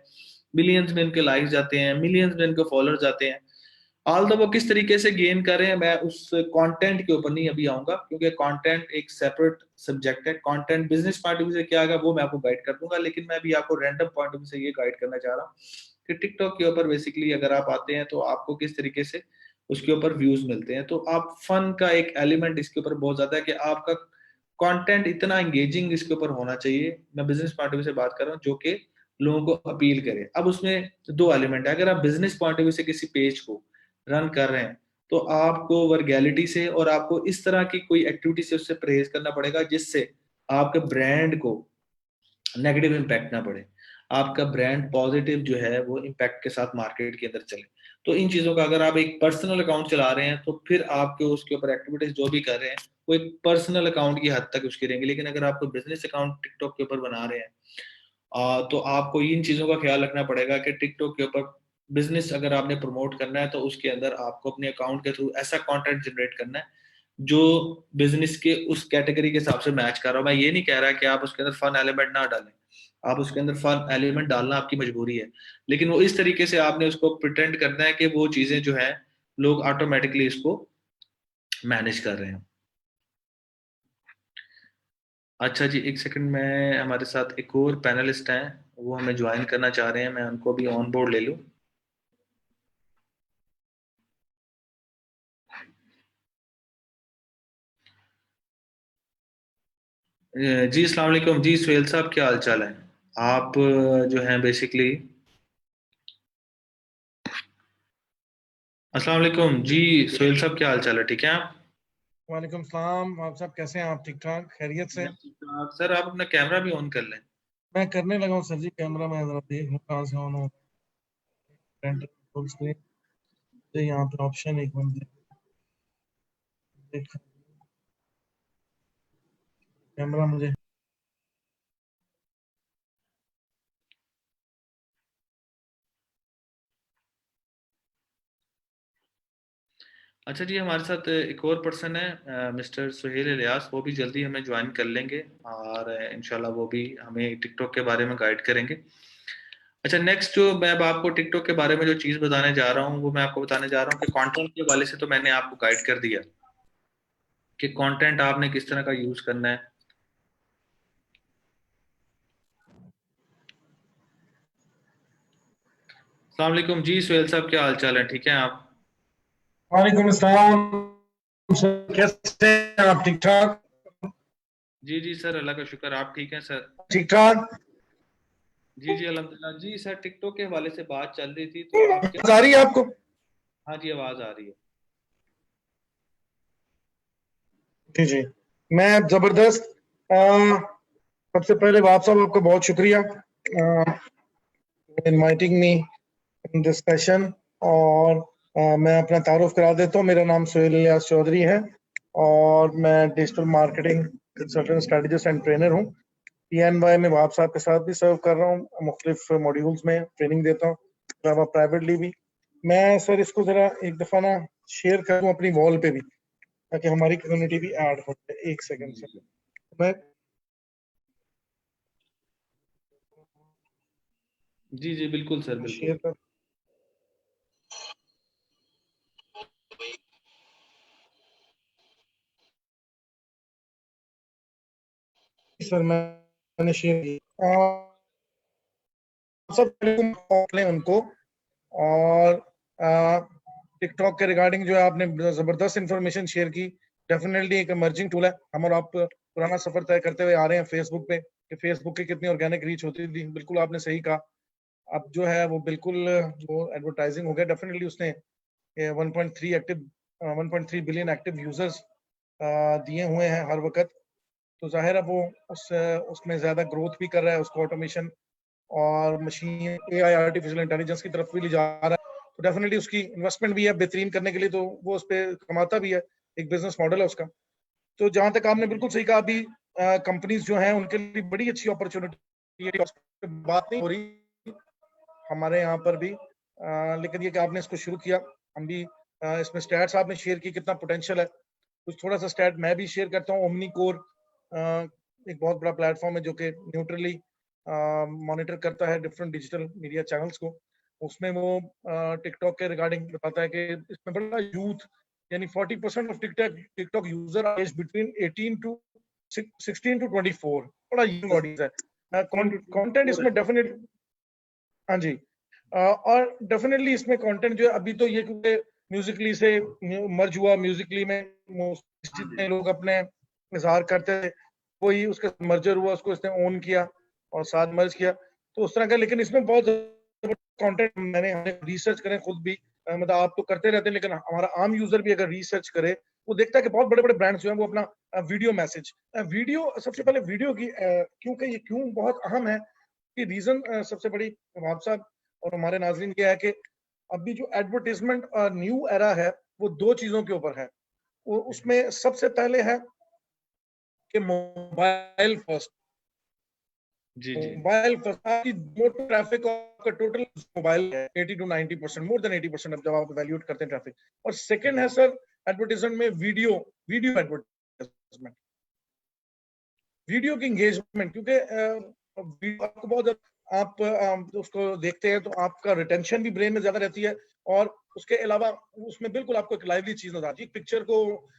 मिलियंस में इनके लाइक्स जाते हैं, मिलियंस में इनके फॉलोअर्स जाते हैं। ऑल दो वो किस तरीके से गेन कर रहे हैं मैं उस कंटेंट के ऊपर नहीं अभी आऊंगा, क्योंकि कंटेंट एक सेपरेट सब्जेक्ट है। Content business point of view से क्या आएगा वो मैं आपको गाइड कर दूंगा, लेकिन मैं अभी आपको रैंडम पॉइंट ऑफ व्यू से ये गाइड करना चाह रहा हूँ कि टिकटॉक के ऊपर बेसिकली अगर आप आते हैं तो आपको किस तरीके से उसके ऊपर व्यूज मिलते हैं। तो आप फन का एक एलिमेंट इसके ऊपर बहुत ज्यादा है कि आपका कंटेंट इतना एंगेजिंग इसके ऊपर होना चाहिए। मैं बिजनेस पॉइंट ऑफ व्यू से बात कर रहा हूँ जो कि लोगों को अपील करे। अब उसमें दो एलिमेंट है, अगर आप बिजनेस पॉइंट ऑफ व्यू से किसी पेज को रन कर रहे हैं तो आपको वर्गैलिटी से और आपको इस तरह की कोई एक्टिविटी से उससे परहेज करना पड़ेगा जिससे आपके ब्रांड को नेगेटिव इम्पैक्ट ना पड़े, आपका ब्रांड पॉजिटिव जो है वो इम्पैक्ट के साथ मार्केट के अंदर चले। तो इन चीजों का, अगर आप एक पर्सनल अकाउंट चला रहे हैं तो फिर आपके उसके ऊपर एक्टिविटीज जो भी कर रहे हैं वो एक पर्सनल अकाउंट की हद तक उसकी रहेंगे। लेकिन अगर आपको बिजनेस अकाउंट टिकटॉक के ऊपर बना रहे हैं तो आपको इन चीजों का ख्याल रखना पड़ेगा कि टिकटॉक के ऊपर बिजनेस अगर आपने प्रमोट करना है तो उसके अंदर आपको अपने अकाउंट के थ्रू ऐसा कंटेंट जनरेट करना है जो बिजनेस के उस कैटेगरी के हिसाब से मैच कर रहा हो। मैं ये नहीं कह रहा कि आप उसके अंदर फन एलिमेंट ना डालें, आप उसके अंदर फन एलिमेंट डालना आपकी मजबूरी है, लेकिन वो इस तरीके से आपने उसको प्रिटेंड करना है कि वो चीजें जो है लोग ऑटोमेटिकली इसको मैनेज कर रहे हैं। अच्छा जी, एक सेकंड में, हमारे साथ एक और पैनलिस्ट हैं, वो हमें ज्वाइन करना चाह रहे हैं, मैं उनको भी ऑन बोर्ड ले लूं। जी अस्सलाम वालेकुम जी, सुहेल साहब क्या हाल चाल है? आप जो हैं बेसिकली, अस्सलाम वालेकुम जी, सुहेल साहब क्या हाल चाल है, ठीक है आप? वालेकुम सलाम, आप सब कैसे हैं? आप ठीक ठाक खैरियत से? मैं ठीक हूँ। सर आप अपना कैमरा भी ऑन कर लें। मैं करने लगा हूँ सर जी, कैमरा मैं जरा देख लूँ कहाँ से ऑन हो फुल स्क्रीन। तो यहाँ पे ऑप्शन एक मिनट देख, कैमरा मुझे अच्छा जी, हमारे साथ एक और पर्सन है मिस्टर सुहेल इलियास, वो भी जल्दी हमें ज्वाइन कर लेंगे और इंशाल्लाह वो भी हमें टिकटॉक के बारे में गाइड करेंगे। अच्छा, नेक्स्ट जो मैं अब आपको टिकटॉक के बारे में जो चीज़ बताने जा रहा हूँ वो मैं आपको बताने जा रहा हूँ कि कंटेंट के वाले से तो मैंने आपको गाइड कर दिया कि कंटेंट आपने किस तरह का यूज़ करना है। अस्सलाम वालेकुम जी, सुहेल साहब क्या हाल चाल है, ठीक है आप? वालेकुम सलाम सर, कैसे हैं आप? ठीक ठाक? जी जी सर, अल्लाह का शुक्र, आप ठीक हैं सर? ठीक ठाक। जी जी अल्हम्दुलिल्लाह जी। सर टिकटॉक के हवाले से बात चल रही थी, तो आप क्या? आ रही है आपको? हाँ जी, आवाज़ आ रही है। जी जी, मैं जबरदस्त। सबसे पहले बाप साहब आपका बहुत शुक्रिया inviting me in this session. और मैं अपना तारुफ करा देता हूँ, मेरा नाम सुहेल इलियास चौधरी है और मैं digital marketing consultant, strategist and trainer हूँ। PNY में वहाब साहब के साथ भी सर्व कर रहा हूँ, मुख्तलिफ मॉड्यूल्स में ट्रेनिंग देता हूँ, प्राइवेटली भी। मैं सर इसको जरा एक दफा ना शेयर करूँ अपनी वॉल पे भी, ताकि हमारी कम्युनिटी भी ऐड हो जाए। एक सेकंड से मैं जी जी बिल्कुल सर, शेयर बिल्कुल। कर सर, मैंने शेयर किया सब लें उनको। और टिकटॉक के रिगार्डिंग जो है आपने जबरदस्त इंफॉर्मेशन शेयर की। डेफिनेटली एक इमर्जिंग टूल है। हम और आप पुराना सफर तय करते हुए आ रहे हैं फेसबुक पे कि फेसबुक की कितनी ऑर्गेनिक रीच होती थी। बिल्कुल आपने सही कहा। अब जो है वो बिल्कुल वो एडवर्टाइजिंग हो गया। डेफिनेटली उसने 1.3 बिलियन एक्टिव यूजर्स दिए हुए हैं हर वक्त। तो जाहिर है वो उसमें ज्यादा ग्रोथ भी कर रहा है, उसको ऑटोमेशन और मशीन AI आर्टिफिशियल इंटेलिजेंस की तरफ भी ले जा रहा है। तो डेफिनेटली उसकी इन्वेस्टमेंट भी है बेहतरीन करने के लिए, तो वो उस पर कमाता भी है, एक बिजनेस मॉडल है उसका। तो जहां तक आपने बिल्कुल सही कहा, अभी कंपनीज जो हैं उनके लिए बड़ी अच्छी अपॉर्चुनिटी है, बात नहीं हो रही हमारे यहाँ पर भी। लेकिन ये कि आपने इसको शुरू किया, हम भी इसमें स्टैट्स आपने शेयर की, कितना पोटेंशियल है। कुछ थोड़ा सा स्टैट मैं भी शेयर करता हूँ। ओमनी कोर एक बहुत बड़ा प्लेटफॉर्म है जो कि न्यूट्रली मॉनिटर करता है डिफरेंट डिजिटल मीडिया चैनल्स को। उसमें वो टिकटॉक के रिगार्डिंग बताता है कि इसमें बड़ा यूथ, यानी 40% of TikTok TikTok user are age between 18 to 16 to 24। बड़ा यंग ऑडियंस है। कंटेंट इसमें डेफिनेट, हाँ जी। और डेफिनेटली इसमें कंटेंट जो है, अभी तो ये क्योंकि म्यूजिकली से मर्ज हुआ, म्यूजिकली में जितने लोग अपने इजहार करते थे वही उसका मर्जर हुआ, उसको इसने ओन किया और साथ मर्ज किया। तो उस तरह का। लेकिन इसमें बहुत कंटेंट हमने रिसर्च करें खुद भी, मतलब आप तो करते रहते हैं, लेकिन हमारा आम यूजर भी अगर रिसर्च करे, वो देखता है कि बहुत बड़े बड़े ब्रांड्स जो हैं वो अपना वीडियो मैसेज, वीडियो, सबसे पहले वीडियो की क्योंकि ये क्यों बहुत अहम है कि रीजन सबसे बड़ी वहाब साहब और हमारे नाजरीन ये है कि अभी जो एडवर्टीजमेंट न्यू एरा है वो दो चीजों के ऊपर है। वो उसमें सबसे पहले है कि मोबाइल फर्स्ट, जी जी मोबाइल फर्स्ट। आपकी मोटर ट्रैफिक का टोटल मोबाइल है 80 to 90%, मोर देन 80% अब जब आप वैल्यूएट करते हैं ट्रैफिक। और सेकंड है सर एडवर्टीजमेंट में वीडियो, वीडियो एडवर्टीजमेंट, वीडियो की एंगेजमेंट, क्योंकि वीडियो आपको बहुत, आप उसको देखते हैं तो आपका रिटेंशन भी ब्रेन में ज्यादा रहती है, और उसके अलावा उसमें बिल्कुल आपको एक लाइवली चीज नजर आती है। पिक्चर को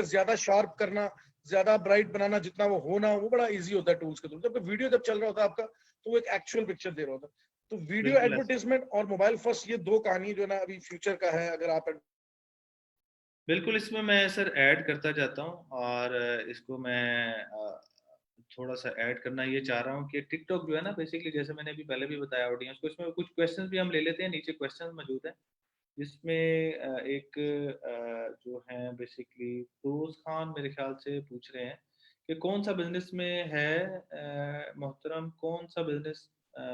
ज्यादा शार्प करना, ज्यादा ब्राइट बनाना, जितना वो होना, वो बड़ा इजी होता है टूल्स के थ्रू। जब वीडियो जब चल रहा होता है आपका, तो वो एक एक्चुअल पिक्चर दे रहा होता है। तो वीडियो बिल्कुल ऐसा। एडवर्टीजमेंट और मोबाइल फर्स्ट, ये दो कहानी जो है ना अभी फ्यूचर का है। अगर आप बिल्कुल इसमें मैं सर ऐड करता जाता हूँ, और इसको मैं थोड़ा सा ऐड करना ये चाह रहा हूँ कि टिकटॉक जो है ना, बेसिकली जैसे मैंने अभी पहले भी बताया ऑडियंस को, इसमें कुछ क्वेश्चंस भी हम ले लेते हैं, नीचे क्वेश्चंस मौजूद हैं जिसमें एक जो है बेसिकली फिरोज खान मेरे ख्याल से पूछ रहे हैं कि कौन सा बिजनेस में है मोहतरम, कौन सा बिजनेस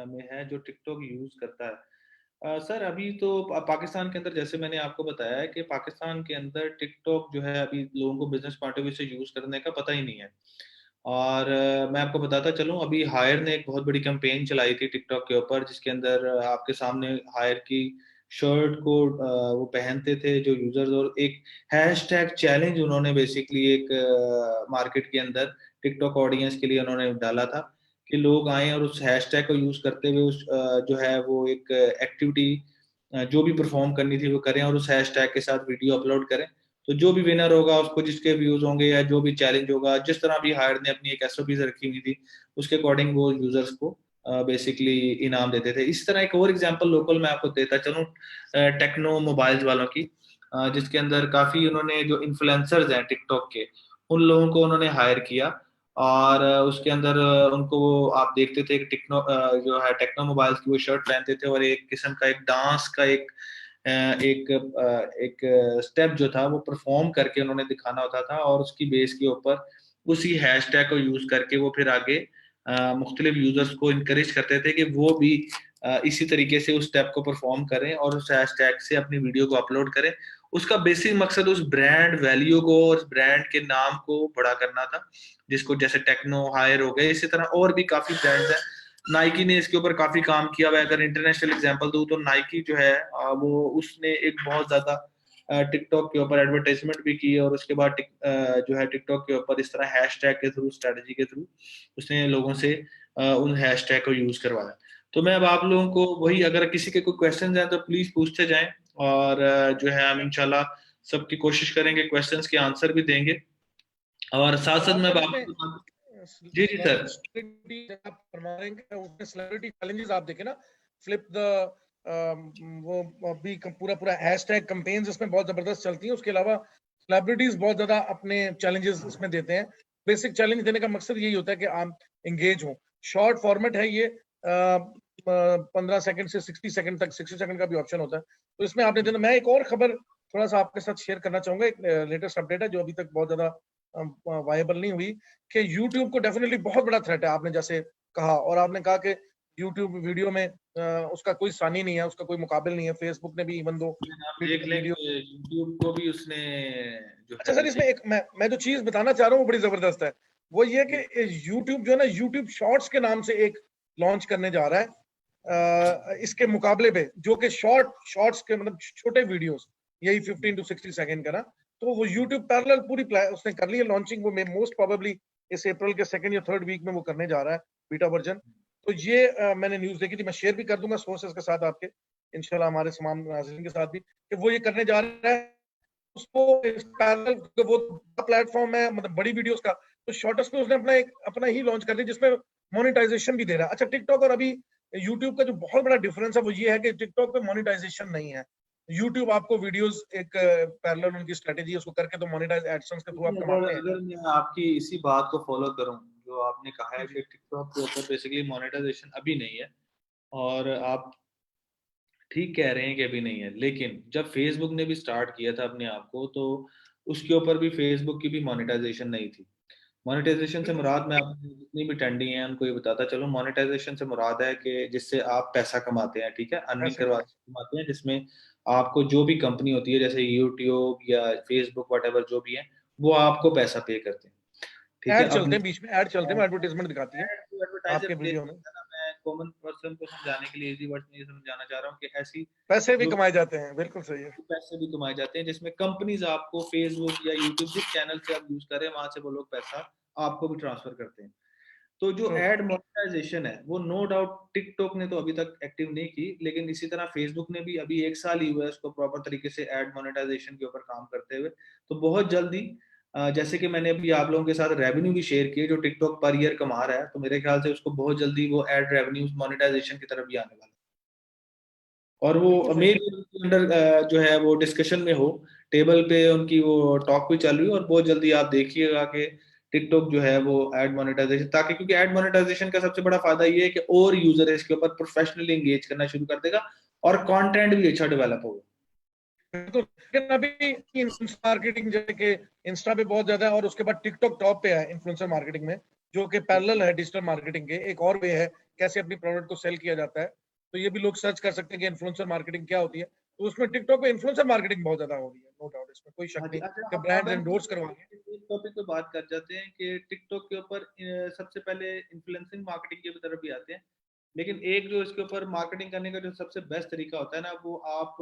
में है जो टिकटॉक यूज करता है। सर अभी तो पाकिस्तान के अंदर, जैसे मैंने आपको बताया है कि पाकिस्तान के अंदर टिकटॉक जो है अभी लोगों को बिजनेस पॉइंट ऑफ व्यू से यूज करने का पता ही नहीं है। और मैं आपको बताता चलूं, अभी हायर ने एक बहुत बड़ी कैंपेन चलाई थी टिकटॉक के ऊपर, जिसके अंदर आपके सामने हायर की शर्ट को वो पहनते थे जो यूजर्स, और एक हैशटैग चैलेंज उन्होंने बेसिकली एक मार्केट के अंदर टिकटॉक ऑडियंस के लिए उन्होंने डाला था कि लोग आए और उस हैशटैग को यूज करते हुए उस जो है वो एक एक्टिविटी जो भी परफॉर्म करनी थी वो करें, और उस हैशटैग के साथ वीडियो अपलोड करें। तो जो भी विनर होगा उसको, जिसके व्यूज होंगे या जो भी चैलेंज होगा, जिस तरह भी हायर ने अपनी एक एसओपीज रखी हुई थी उसके अकॉर्डिंग वो यूजर्स को बेसिकली इनाम देते थे। इस तरह एक और एग्जांपल लोकल मैं आपको देता चलूं, टेक्नो मोबाइल्स वालों की, जिसके अंदर काफी उन्होंने जो इन्फ्लुएंसर्स हैं टिकटॉक के, उन लोगों को उन्होंने हायर किया, और उसके अंदर उनको वो आप देखते थे कि टेक्नो जो है टेक्नो मोबाइल्स की वो शर्ट पहनते थे, और एक किस्म का एक डांस का एक स्टेप जो था वो परफॉर्म करके उन्होंने दिखाना होता था, और उसकी बेस के ऊपर उसी हैशटैग को यूज करके वो फिर आगे मुख्तलिफ यूजर्स को इनकरेज करते थे कि वो भी इसी तरीके से उस स्टेप को परफॉर्म करें और उस हैशटैग से अपनी वीडियो को अपलोड करें। उसका बेसिक मकसद उस ब्रांड वैल्यू को और उस ब्रांड के नाम को बड़ा करना था, जिसको जैसे टेक्नो हायर हो गए, इसी तरह और भी काफी ब्रांड्स हैं। नाइकी ने इसके ऊपर काफी काम किया हुआ है। अगर इंटरनेशनल एग्जांपल दूं तो नाइकी जो है वो उसने एक बहुत ज्यादा टिकटॉक के ऊपर एडवर्टाइजमेंट भी की, और उसके बाद जो है टिकटॉक के ऊपर इस तरह हैशटैग के थ्रू, स्ट्रेटजी के थ्रू उसने लोगों से उन हैशटैग को यूज करवाया। तो मैं अब आप लोगों को वही, अगर किसी के कोई क्वेश्चन हैं तो प्लीज पूछते जाएं, और जो है हम इंशाल्लाह सबकी कोशिश करेंगे, क्वेश्चंस के आंसर भी देंगे। और साथ साथ मैं सर इसमें आपको, जी जी सर। सेलिब्रिटी चैलेंजेस आप देखें ना, फ्लिप द वो अभी पूरा पूरा हैशटैग कैंपेन्स इसमें बहुत जबरदस्त चलती हैं। उसके अलावा सेलिब्रिटीज बहुत ज्यादा अपने चैलेंजेस इसमें देते हैं। बेसिक चैलेंज देने का मकसद यही होता है कि आप एंगेज हो। शॉर्ट फॉर्मेट है ये, 15 सेकंड से 60 सेकंड तक, 60 सेकंड का भी ऑप्शन होता है। तो इसमें आपने देना। मैं एक और खबर थोड़ा सा आपके साथ शेयर करना चाहूंगा, एक लेटेस्ट अपडेट है जो अभी तक बहुत ज्यादा वायबल नहीं हुई, कि YouTube को डेफिनेटली बहुत बड़ा थ्रेट है। आपने जैसे कहा, और आपने कहा कि YouTube वीडियो में उसका कोई सानी नहीं है, उसका कोई मुकाबिल नहीं है। फेसबुक ने भी इवन दो आप देख लें वीडियो। कि यूट्यूब को भी उसने जो अच्छा है सर, इसमें एक मैं जो चीज बताना चाह रहा हूँ वो बड़ी जबरदस्त है। वो ये कि YouTube जो है ना, YouTube शॉर्ट्स के नाम से एक लॉन्च करने जा रहा है इसके मुकाबले पे, जो कि शॉर्ट्स के मतलब छोटे वीडियोस, यही 15 to 60 सेकंड का ना। तो वो YouTube पैरेलल पूरी उसने कर ली है लॉन्चिंग। वो मोस्ट प्रोबेबली इस अप्रैल के सेकंड या थर्ड वीक में वो करने जा रहा है बीटा वर्जन। तो ये मैंने न्यूज देखी थी, मैं शेयर भी कर दूंगा सोर्सेस के साथ आपके, इंशाल्लाह हमारे तमाम नाज़रीन के साथ भी, कि वो ये करने जा रहा है। उसको पैरेलल, वो प्लेटफॉर्म है मतलब बड़ी वीडियोस का, तो शॉर्ट्स पे उसने अपना ही लॉन्च कर दिया, जिसमें मोनेटाइजेशन भी दे रहा है। अच्छा, टिकटॉक और अभी यूट्यूब का जो बहुत बड़ा डिफरेंस है वो ये है कि टिकटॉक पे मोनेटाइजेशन नहीं है। यूट्यूब आपको वीडियोस एक पैरेलल उनकी स्ट्रेटेजी है, उसको करके तो मोनेटाइज एडसेंस के थ्रू आप अगर कमाते हैं। अगर मैं आपकी इसी बात को फॉलो करूं, जो आपने कहा है कि टिकटॉक के ऊपर बेसिकली मोनेटाइजेशन अभी नहीं है, और आप ठीक कह रहे हैं कि अभी नहीं है, लेकिन जब फेसबुक ने भी स्टार्ट किया था अपने आप को, तो उसके ऊपर भी फेसबुक की भी मोनेटाइजेशन नहीं थी। मोनेटाइजेशन से बिल्कुल मुराद, मैं आपको जितनी भी ट्रेंडिंग है उनको ये बताता चलो, मोनेटाइजेशन से मुराद है कि जिससे आप पैसा कमाते हैं, ठीक है, अर्निंग पैसे करवा कमाए। कमाते हैं, जिसमें आपको जो भी कंपनी होती है जैसे यूट्यूब या फेसबुक वट जो भी है, वो आपको पैसा पे करते हैं, ठीक है। ऐड अब चलते हैं, बीच में ऐड चलते हैं, एडवर्टाइजमेंट दिखाती है एडवर्टाइजर आपके दे वीडियो में। सकता है ना, मैं कॉमन पर्सन को समझाने के लिए इजी वर्ड में ये समझाना चाह रहा हूँ कि ऐसी पैसे भी जो कमाए जाते हैं, बिल्कुल सही है। पैसे भी कमाए जाते हैं, जिसमें कंपनीज आपको फेसबुक या यूट्यूब जिस चैनल से आप यूज कर रहे हैं वहां से वो लोग पैसा आपको भी ट्रांसफर करते हैं। तो जो ट्रू। एड मोनेटाइजेशन है वो नो डाउट टिकटॉक ने तो अभी तक एक्टिव नहीं की, लेकिन इसी तरह फेसबुक ने भी अभी 1 साल ही हुआ है उसको प्रॉपर तरीके से एड मोनेटाइजेशन के ऊपर काम करते हुए। तो बहुत जल्दी जैसे कि मैंने अभी आप लोगों के साथ रेवेन्यू भी शेयर किए जो टिकटॉक पर ईयर कमा रहा है, तो मेरे ख्याल से उसको बहुत जल्दी वो एड रेवेन्यू मोनेटाइजेशन की तरफ भी आने वाला है। और बिल्कुल वो सही मेल है। अंडर जो है वो डिस्कशन में हो, टेबल पे उनकी वो टॉक भी चल रही है, और बहुत जल्दी आप देखिएगा कि टिकटॉक जो है वो एड मोनेटाइजेशन, ताकि क्योंकि एड मोनेटाइजेशन का सबसे बड़ा फायदा ये है कि और यूजर इसके ऊपर प्रोफेशनली एंगेज करना शुरू कर देगा और कंटेंट भी अच्छा डेवलप होगा। बिल्कुल, लेकिन अभी मार्केटिंग जैसे कि इंस्टा पे बहुत ज्यादा है, और उसके बाद टिकटॉक टॉप पे है इन्फ्लुएंसर मार्केटिंग में, जो कि पैरेलल है डिजिटल मार्केटिंग के। एक और वे है कैसे अपनी प्रोडक्ट को सेल किया जाता है। तो ये भी लोग सर्च कर सकते हैं कि इन्फ्लुएंसर मार्केटिंग क्या होती है। तो उसमें टिकटॉक पे इन्फ्लुएंसर मार्केटिंग बहुत ज्यादा हो रही है, नो डाउट, इसमें कोई शक हाँ जी, नहीं अच्छा कि अब ब्रांड्स है ना, एंडोर्स करवाएंगे। इस टॉपिक पे बात कर जाते हैं कि टिकटॉक के ऊपर सबसे पहले इन्फ्लुएंसिंग मार्केटिंग की तरफ भी आते हैं, लेकिन एक जो इसके ऊपर मार्केटिंग करने का जो सबसे बेस्ट तरीका होता है ना, वो आप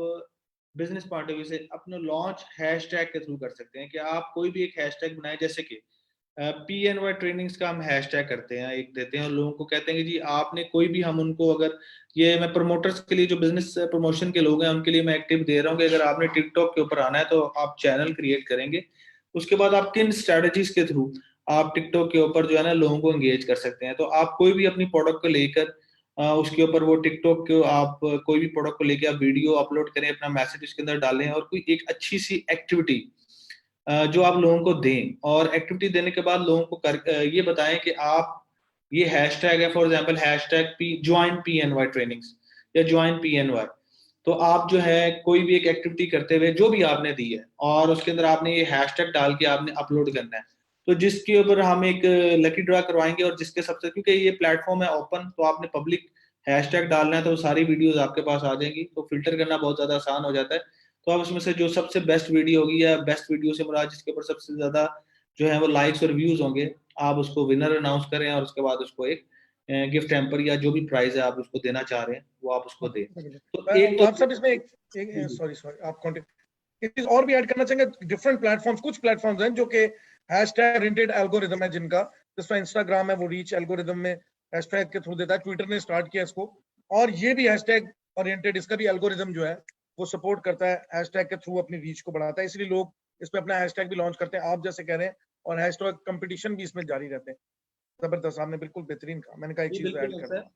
बिजनेस पॉइंट ऑफ व्यू से अपना लॉन्च हैशटैग के थ्रू कर सकते हैं, कि आप कोई भी एक हैशटैग बनाए, जैसे कि PNY ट्रेनिंग्स का हम हैशटैग करते हैं, एक देते हैं और लोगों को कहते हैं कि जी आपने कोई भी, हम उनको अगर, ये मैं प्रमोटर्स के लिए जो बिजनेस प्रमोशन के लोग हैं उनके लिए मैं एक्टिव दे रहा हूँ कि अगर आपने टिकटॉक के ऊपर आना है तो आप चैनल क्रिएट करेंगे, उसके बाद आप किन स्ट्रेटजीज के थ्रू आप टिकटॉक के ऊपर जो है ना लोगों को एंगेज कर सकते हैं। तो आप कोई भी अपनी प्रोडक्ट को लेकर उसके ऊपर वो टिकटॉक को आप कोई भी प्रोडक्ट को लेकर आप वीडियो अपलोड करें, अपना मैसेज उसके अंदर डालें, और कोई एक अच्छी सी एक्टिविटी जो आप लोगों को दें, और एक्टिविटी देने के बाद लोगों को ये बताएं कि आप, ये हैशटैग है for example hashtag join PNY trainings या ज्वाइन PNY, तो आप जो है कोई भी एक एक्टिविटी करते हुए जो भी आपने दी है और उसके अंदर आपने ये हैशटैग डाल के आपने अपलोड करना है, तो जिसके ऊपर हम एक लकी ड्रा करवाएंगे, और जिसके सबसे, क्योंकि ये प्लेटफॉर्म है ओपन, तो आपने पब्लिक हैशटैग डालना है तो सारी वीडियोस आपके पास आ जाएंगी, तो फिल्टर करना बहुत ज्यादा आसान हो जाता है। तो आप उसमें से जो सबसे बेस्ट वीडियो होगी, या बेस्ट वीडियो से मुराद जिसके ऊपर सबसे ज्यादा जो है वो लाइक्स और व्यूज होंगे, आप उसको विनर अनाउंस करें, और उसके बाद उसको एक गिफ्ट हैम्पर या जो भी प्राइज है आप उसको देना चाह रहे हैं वो आप उसको दें। तो एक तो आप सब इसमें एक सॉरी सॉरी आप कंटिन्यू, एक चीज और भी ऐड करना चाहेंगे। डिफरेंट प्लेटफॉर्म्स, कुछ प्लेटफॉर्म्स हैं जो कि हैशटैग ओरिएंटेड एल्गोरिदम है जिनका, जिसमें इंस्टाग्राम है वो रीच एल्गोरिदम में हैशटैग के थ्रू देता है। ट्विटर ने स्टार्ट किया इसको, और ये भी हैशटैग ओरिएंटेड, इसका भी एल्गोरिदम जो है वो सपोर्ट करता है, हैशटैग के थ्रू अपनी रीच को बढ़ाता है। इसलिए लोग इस पे अपना हैशटैग भी लॉन्च करते हैं, आप जैसे कह रहे हैं, और हैशटैग कंपटीशन भी इसमें जारी रहते हैं। जबरदस्त, आपने बिल्कुल बेहतरीन कहा। मैंने कहा एक जी चीज बिल्कुल ऐड कर ऐसा दूं। है।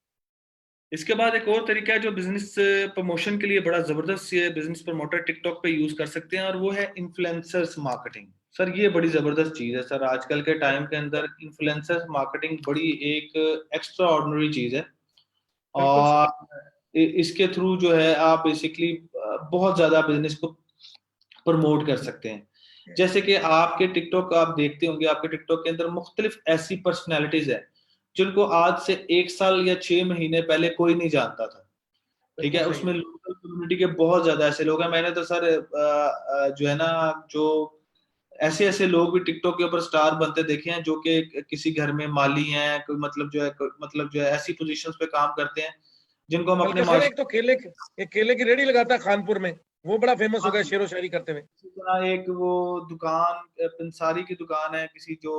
इसके बाद एक और तरीका है जो बिजनेस प्रमोशन के लिए बड़ा जबरदस्त ये बिजनेस प्रमोटर टिकटॉक पे यूज कर सकते हैं, और वो है इन्फ्लुएंसर्स मार्केटिंग। सर ये बड़ी जबरदस्त चीज है सर, आजकल के टाइम के अंदर इन्फ्लुएंसर्स मार्केटिंग बड़ी एक एक्स्ट्रा ऑर्डिनरी चीज है, बिल्कुल सही। और इसके थ्रू जो है आप बेसिकली बहुत ज्यादा बिजनेस को प्रमोट कर सकते हैं। जैसे कि आपके टिकटॉक आप देखते होंगे, आपके टिकटॉक के अंदर मुख्तलिफ ऐसी पर्सनैलिटीज है जिनको आज से 1 साल या 6 महीने पहले कोई नहीं जानता था, ठीक बिल्कुल है। सही उसमें है। लोकल कम्युनिटी के बहुत ज्यादा ऐसे लोग हैं, मैंने तो सर जो है ना, जो ऐसे ऐसे लोग भी टिकटॉक के ऊपर स्टार बनते देखे हैं जो कि किसी घर में माली हैं, कोई मतलब जो है ऐसी पोजीशंस पे काम करते हैं जिनको हम अपने बल्कि सर एक तो माशरे। एक केले की रेडी लगाता है कानपुर में, वो बड़ा फेमस हो गया हाँ, शेरो शायरी करते हुए। इसी तरह एक वो दुकान पंसारी की दुकान है किसी, जो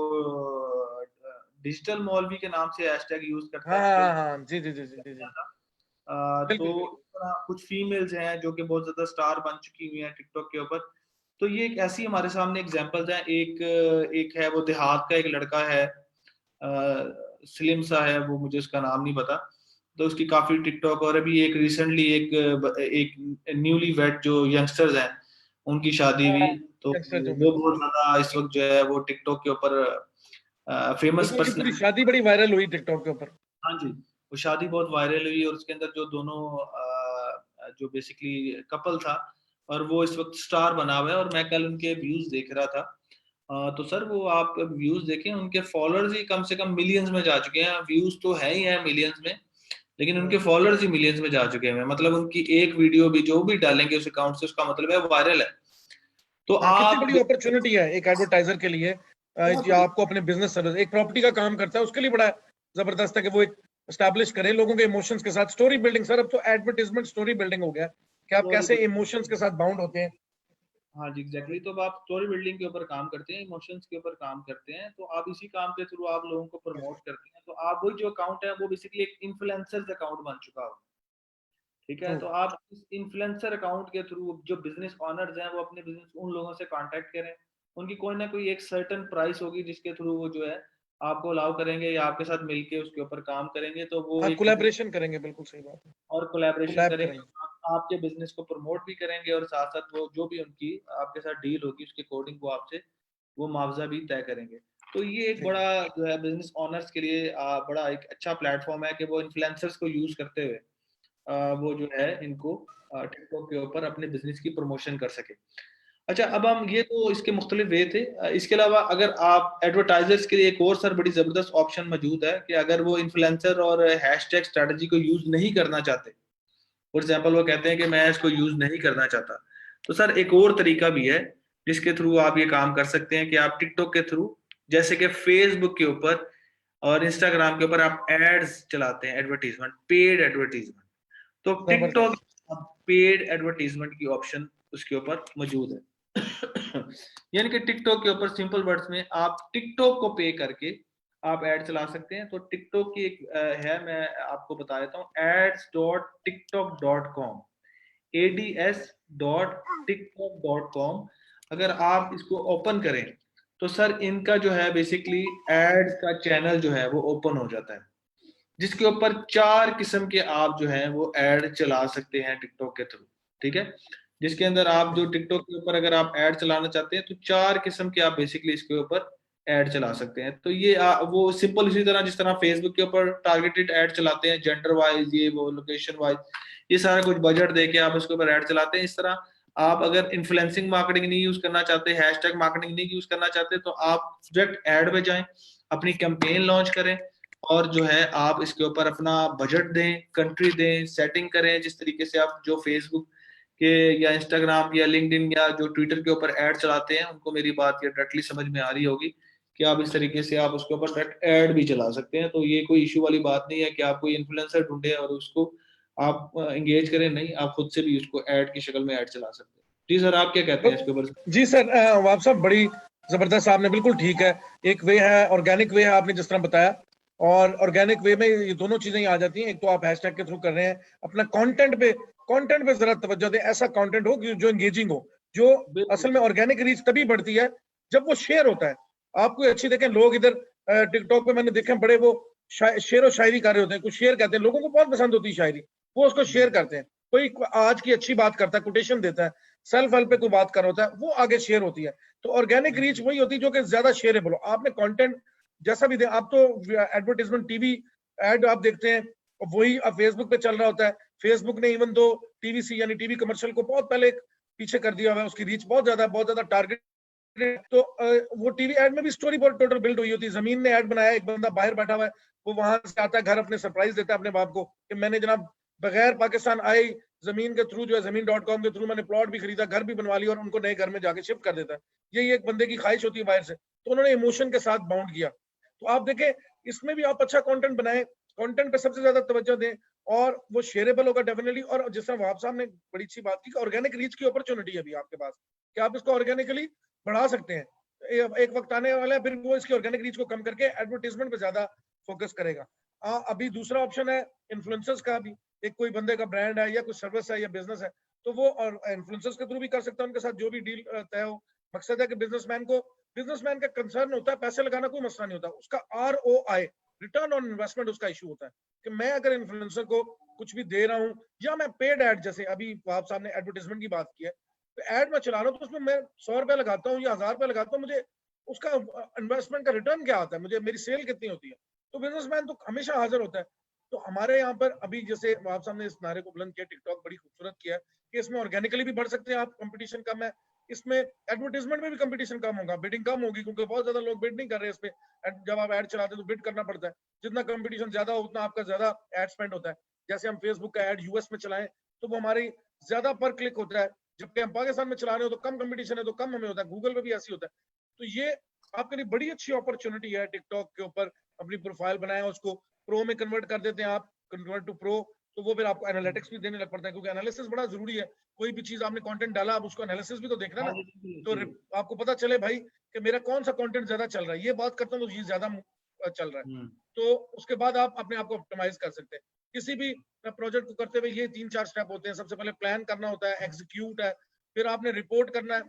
डिजिटल मौलवी के नाम से हैशटैग यूज करता हाँ है, हाँ जो हाँ, जी जी जी जी जी जी। तो बिल्कुल इस बिल्कुल। तरह कुछ फीमेल्स हैं जो कि बहुत ज्यादा स्टार बन चुकी हुई हैं टिकटॉक के ऊपर। तो ये एक ऐसी हमारे सामने एग्जांपल्स हैं। एक एक है वो देहात का एक लड़का है, स्लिम सा है वो, मुझे उसका नाम नहीं पता, तो उसकी काफी टिकटॉक, और अभी एक रिसेंटली एक न्यूली वेड जो यंगस्टर्स हैं उनकी शादी हाँ, हुई, तो यंगस्टर जो वो बिल्कुल बहुत ज्यादा इस वक्त जो है वो टिकटॉक के ऊपर फेमस बिल्कुल, पर्सन। पूरी शादी बड़ी वायरल हुई टिकटॉक के ऊपर। हाँ जी, वो शादी बहुत वायरल हुई और उसके अंदर जो दोनों जो बेसिकली कपल था और वो इस वक्त स्टार बना हुआ है और मैं कल उनके व्यूज देख रहा था। तो सर वो आप व्यूज देखें, उनके फॉलोअर्स ही कम से कम मिलियंस में जा चुके हैं। व्यूज तो है ही है मिलियंस में, लेकिन उनके फॉलोअर्स ही मिलियंस में जा चुके हैं। मतलब उनकी एक वीडियो भी जो भी डालेंगे उस अकाउंट से, उसका मतलब है वायरल है। तो हाँ, कितनी आप बड़ी अपॉर्चुनिटी है एक एडवर्टाइजर के लिए, बहुत जो बड़ी, आपको अपने बिजनेस सर्विस, एक प्रॉपर्टी का काम करता है, उसके लिए बड़ा जबरदस्त है कि वो एक स्टैब्लिश करे लोगों के इमोशंस के साथ स्टोरी बिल्डिंग। सर अब तो एडवर्टाइजमेंट स्टोरी बिल्डिंग हो गया कि आप स्टोरी कैसे बिल्डिंग। इमोशंस के साथ बाउंड होते हैं। हाँ जी, एग्जैक्टली। तो अब आप स्टोरी बिल्डिंग के ऊपर काम करते हैं, इमोशंस के ऊपर काम करते हैं, तो आप इसी काम के थ्रू आप लोगों को प्रमोट करते हैं। तो आप वही जो अकाउंट है वो बेसिकली एक इन्फ्लुएंसर्स अकाउंट बन चुका हो, ठीक है। ट्रू। तो आप इस इन्फ्लुएंसर अकाउंट के थ्रू जो बिजनेस ऑनर्स हैं वो अपने बिजनेस उन लोगों से कांटेक्ट करें। उनकी कोई ना कोई एक सर्टेन प्राइस होगी जिसके थ्रू वो जो है आपको अलाउ करेंगे या आपके साथ मिलके उसके ऊपर काम करेंगे। तो वो हाँ, एक बिजनेस कोलैबोरेशन करेंगे, बिल्कुल सही बात है। और कोलैबोरेशन कोलैब करेंगे, करेंगे। आपके बिजनेस को प्रमोट भी करेंगे और साथ साथ वो जो भी उनकी आपके साथ डील होगी उसके अकॉर्डिंग वो आपसे वो मुआवजा भी तय करेंगे। तो ये एक जी। बड़ा जो है बिजनेस ऑनर्स के लिए बड़ा एक अच्छा प्लेटफॉर्म है कि वो इन्फ्लुएंसर्स को यूज करते हुए वो जो है इनको टिकटॉक के ऊपर अपने बिजनेस की प्रमोशन कर सके। अच्छा, अब हम ये तो इसके मुख्तलिफ वे थे। इसके अलावा अगर आप एडवर्टाइजर्स के लिए एक और सर बड़ी जबरदस्त ऑप्शन मौजूद है कि अगर वो इन्फ्लुएंसर और हैशटैग स्ट्रेटजी को यूज नहीं करना चाहते, फॉर एग्जाम्पल वो कहते हैं कि मैं इसको यूज नहीं करना चाहता, तो सर एक और तरीका भी है जिसके थ्रू आप ये काम कर सकते हैं कि आप टिकटॉक के थ्रू, जैसे कि फेसबुक के ऊपर और इंस्टाग्राम के ऊपर आप एड्स चलाते हैं, एडवर्टीजमेंट, पेड एडवर्टीजमेंट। तो टिकटॉक जबरदस्त। पेड एडवर्टीजमेंट की ऑप्शन उसके ऊपर मौजूद है। यानी कि टिकटॉक के ऊपर सिंपल वर्ड्स में आप टिकटॉक को पे करके आप ऐड चला सकते हैं। तो टिकटॉक की एक है, मैं आपको बता देता हूँ, ads.tiktok.com, ads.tiktok.com। अगर आप इसको ओपन करें तो सर इनका जो है बेसिकली एड्स का चैनल जो है वो ओपन हो जाता है, जिसके ऊपर 4 किस्म के आप जो है वो ऐड चला सकते हैं टिकटॉक के थ्रू, ठीक है। जिसके अंदर आप जो टिकटॉक के ऊपर अगर आप ऐड चलाना चाहते हैं तो 4 किस्म के आप बेसिकली इसके ऊपर ऐड चला सकते हैं। तो ये वो सिंपल इसी तरह जिस तरह फेसबुक के ऊपर टारगेटेड ऐड चलाते हैं, जेंडर वाइज, ये वो, लोकेशन वाइज, ये सारा कुछ बजट देके आप उसके ऊपर ऐड चलाते हैं। इस तरह आप अगर इन्फ्लुएंसिंग मार्केटिंग नहीं यूज करना चाहते, हैशटैग मार्केटिंग नहीं यूज करना चाहते, तो आप डायरेक्ट ऐड पे जाएं, अपनी कैंपेन लॉन्च करें और जो है आप इसके ऊपर अपना बजट दें, कंट्री दें, सेटिंग करें जिस तरीके से आप जो फेसबुक के या इंस्टाग्राम या लिंक्डइन या जो ट्विटर के ऊपर ऐड चलाते हैं उनको मेरी बात ये डायरेक्टली समझ में आ रही होगी कि आप इस तरीके से आप उसके ऊपर डायरेक्ट ऐड भी चला सकते हैं। तो ये कोई इशू वाली बात नहीं है कि आप कोई इन्फ्लुएंसर ढूंढे और उसको आप एंगेज करें, नहीं, आप खुद से भी उसको ऐड की शक्ल में ऐड चला सकते हैं। जी सर, आप क्या कहते हैं इसके ऊपर? जी सर, वाब साहब बड़ी जबरदस्त, आपने बिल्कुल ठीक है। एक वे है ऑर्गेनिक वे है, आपने जिस तरह बताया, और ऑर्गेनिक वे में ये दोनों चीजें ही आ जाती हैं। एक तो आप हैशटैग के थ्रू कर रहे हैं, अपना कंटेंट पे जरा तवज्जो दें, ऐसा कंटेंट हो जो एंगेजिंग हो, जो बिल्कुल असल में ऑर्गेनिक रीच तभी बढ़ती है जब वो शेयर होता है। आप कोई अच्छी देखें, लोग इधर टिकटॉक पे मैंने देखे बड़े वो शेर व शायरी कर रहे होते हैं, कुछ शेयर कहते हैं, लोगों को बहुत पसंद होती है शायरी, वो उसको शेयर करते हैं। कोई आज की अच्छी बात करता है, कोटेशन देता है, सेल्फ हेल्प पे कोई बात कर रहा होता है, वो आगे शेयर होती है। तो ऑर्गेनिक रीच वही होती है जो कि ज्यादा शेयरेबल हो। आपने कंटेंट जैसा भी दे, आप तो एडवर्टाइजमेंट टीवी एड आप देखते हैं, वही अब फेसबुक पे चल रहा होता है। फेसबुक ने इवन दो टीवीसी यानी टीवी कमर्शियल को बहुत पहले पीछे कर दिया हुआ है, उसकी रीच बहुत ज्यादा टारगेट। तो वो टीवी एड में भी स्टोरी बहुत टोटल बिल्ड हुई होती है। जमीन ने ऐड बनाया, एक बंदा बाहर बैठा हुआ है, वो वहां से आता है घर, अपने सरप्राइज देता है अपने बाप को कि मैंने जनाब बगैर पाकिस्तान आए जमीन के थ्रू जो है जमीन.com के थ्रू मैंने प्लॉट भी खरीदा, घर भी बनवा लिया और उनको नए घर में जाके शिफ्ट कर देता है। यही एक बंदे की ख्वाहिश होती है बाहर से, तो उन्होंने इमोशन के साथ बाउंड किया। तो आप देखें, इसमें भी आप अच्छा कंटेंट बनाएं, कंटेंट पे सबसे ज्यादा तवज्जो दें और वो शेयरेबल होगा डेफिनेटली। और जिस तरह वहाब साहब ने बड़ी अच्छी बात की, ऑर्गेनिक रीच की अपॉर्चुनिटी है अभी आपके पास कि आप इसको ऑर्गेनिकली बढ़ा सकते हैं। एक वक्त आने वाला है फिर वो इसकी ऑर्गेनिक रीच को कम करके एडवर्टीजमेंट पे ज्यादा फोकस करेगा। अभी दूसरा ऑप्शन है इन्फ्लुएंसर्स का भी। एक कोई बंदे का ब्रांड है या कुछ सर्विस है या बिजनेस है, तो वो और इन्फ्लुएंसर्स के थ्रू भी कर सकता है, उनके साथ जो भी डील तय हो। मकसद है कि बिजनेसमैन का कंसर्न होता है, पैसे लगाना कोई मसला नहीं होता, उसका ROI, रिटर्न ऑन इन्वेस्टमेंट, उसका इशू होता है कि मैं अगर इन्फ्लुएंसर को कुछ भी दे रहा हूँ या मैं पेड एड, जैसे अभी आप साहब ने एडवर्टीजमेंट की बात की है, तो एड में चला रहा हूँ तो उसमें मैं 100 रुपया लगाता हूँ या 1000 रुपया लगाता हूँ, मुझे उसका इन्वेस्टमेंट का रिटर्न क्या आता है, मुझे मेरी सेल कितनी होती है। तो बिजनेसमैन तो हमेशा हाजिर होता है। तो हमारे यहाँ पर अभी जैसे आप सामने इस नारे को बुलंद किया, टिकटॉक बड़ी खूबसूरत किया है कि इसमें ऑर्गेनिकली भी बढ़ सकते हैं आप, कंपटीशन कम है, इसमें एडवर्टीजमेंट में भी कंपटीशन कम होगा, बिडिंग कम होगी, क्योंकि बहुत ज्यादा लोग बिड नहीं कर रहे इस पे। जब आप एड चलाते हैं तो बिड करना पड़ता है, जितना कंपटीशन ज्यादा हो उतना आपका ज्यादा एड स्पेंड होता है। जैसे हम फेसबुक का एड यूएस में चलाएं तो वो हमारी ज्यादा पर क्लिक होता है, जबकि हम पाकिस्तान में चला रहे हो तो कम कंपटीशन है तो कम हमें होता है। गूगल पे भी ऐसी होता है। तो ये आपके लिए बड़ी अच्छी अपॉर्चुनिटी है, टिकटॉक के ऊपर अपनी प्रोफाइल बनाए, उसको प्रो में कन्वर्ट कर देते हैं आप, कन्वर्ट टू प्रो, तो वो फिर आपको एनालिटिक्स भी देने लग पड़ता है, क्योंकि एनालिसिस बड़ा जरूरी है। कोई भी चीज आपने कंटेंट डाला, आप उसको एनालिसिस भी तो देखना हाँ ना, जी, जी, तो जी। आपको पता चले भाई कि मेरा कौन सा कंटेंट ज्यादा चल रहा है, ये बात करता हूँ तो ये ज्यादा चल रहा है। हम्म। तो उसके बाद आप अपने आप को ऑप्टिमाइज कर सकते हैं। किसी भी प्रोजेक्ट को करते हुए ये 3-4 स्टेप होते हैं। सबसे पहले प्लान करना होता है, एग्जीक्यूट है, फिर आपने रिपोर्ट करना है,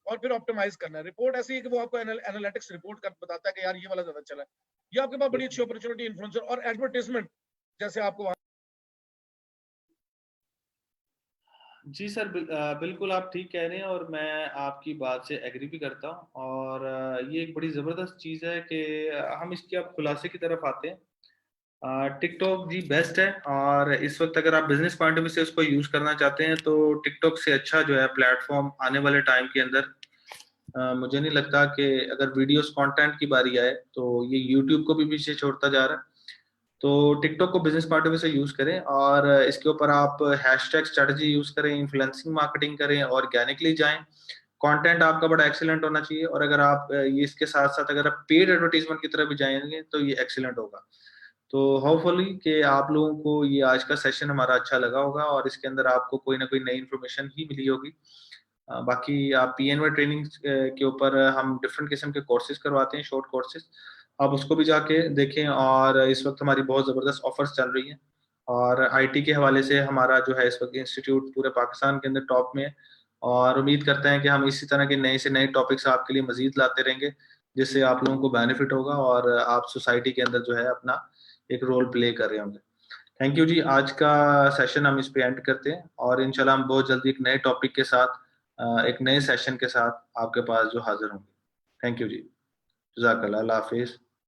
और फिर ऑप्टिमाइज करना है। रिपोर्ट ऐसी है कि वो आपको एनालिटिक्स रिपोर्ट कर बताता है कि यार ये वाला ज्यादा चला है। ये आपके पास बड़ी अच्छी अपॉर्चुनिटी इन्फ्लुएंसर और एडवर्टाइजमेंट, जैसे आपको जी सर, बिल्कुल आप ठीक कह रहे हैं और मैं आपकी बात से एग्री भी करता हूँ। और ये एक बड़ी ज़बरदस्त चीज़ है कि हम इसके अब खुलासे की तरफ आते हैं। टिकटॉक जी बेस्ट है, और इस वक्त अगर आप बिजनेस पॉइंट ऑफ व्यू से उसको यूज़ करना चाहते हैं तो टिकटॉक से अच्छा जो है प्लेटफॉर्म आने वाले टाइम के अंदर मुझे नहीं लगता कि अगर वीडियोस कंटेंट की बारी आए तो ये यूट्यूब को भी पीछे छोड़ता जा रहा है। तो टिकटॉक को बिजनेस पॉइंट ऑफ व्यू से यूज करें, और इसके ऊपर आप हैशटैग स्ट्रेटजी यूज करें, इन्फ्लुएंसिंग मार्केटिंग करें, ऑर्गेनिकली जाएं। कंटेंट आपका बड़ा एक्सीलेंट होना चाहिए, और अगर आप ये इसके साथ साथ अगर आप पेड एडवर्टीजमेंट की तरफ भी जाएंगे तो ये एक्सीलेंट होगा। तो होपफुली कि आप लोगों को ये आज का सेशन हमारा अच्छा लगा होगा, और इसके अंदर आपको कोई ना कोई नई इन्फॉर्मेशन ही मिली होगी। बाकी आप पीएनवाई ट्रेनिंग के ऊपर हम डिफरेंट किस्म के कोर्सेज करवाते हैं, शॉर्ट कोर्सेज, आप उसको भी जाके देखें। और इस वक्त हमारी बहुत ज़बरदस्त ऑफर्स चल रही हैं, और आईटी के हवाले से हमारा जो है इस वक्त इंस्टीट्यूट पूरे पाकिस्तान के अंदर टॉप में है। और उम्मीद करते हैं कि हम इसी तरह के नए से नए टॉपिक्स आपके लिए मजीद लाते रहेंगे, जिससे आप लोगों को बेनिफिट होगा और आप सोसाइटी के अंदर जो है अपना एक रोल प्ले कर रहे होंगे। थैंक यू जी, आज का सेशन हम इस पे एंड करते हैं, और इंशाल्लाह हम बहुत जल्दी एक नए टॉपिक के साथ एक नए सेशन के साथ आपके पास जो हाजिर होंगे। थैंक यू जी, जज़ाकल्लाह, अल्लाह हाफिज़।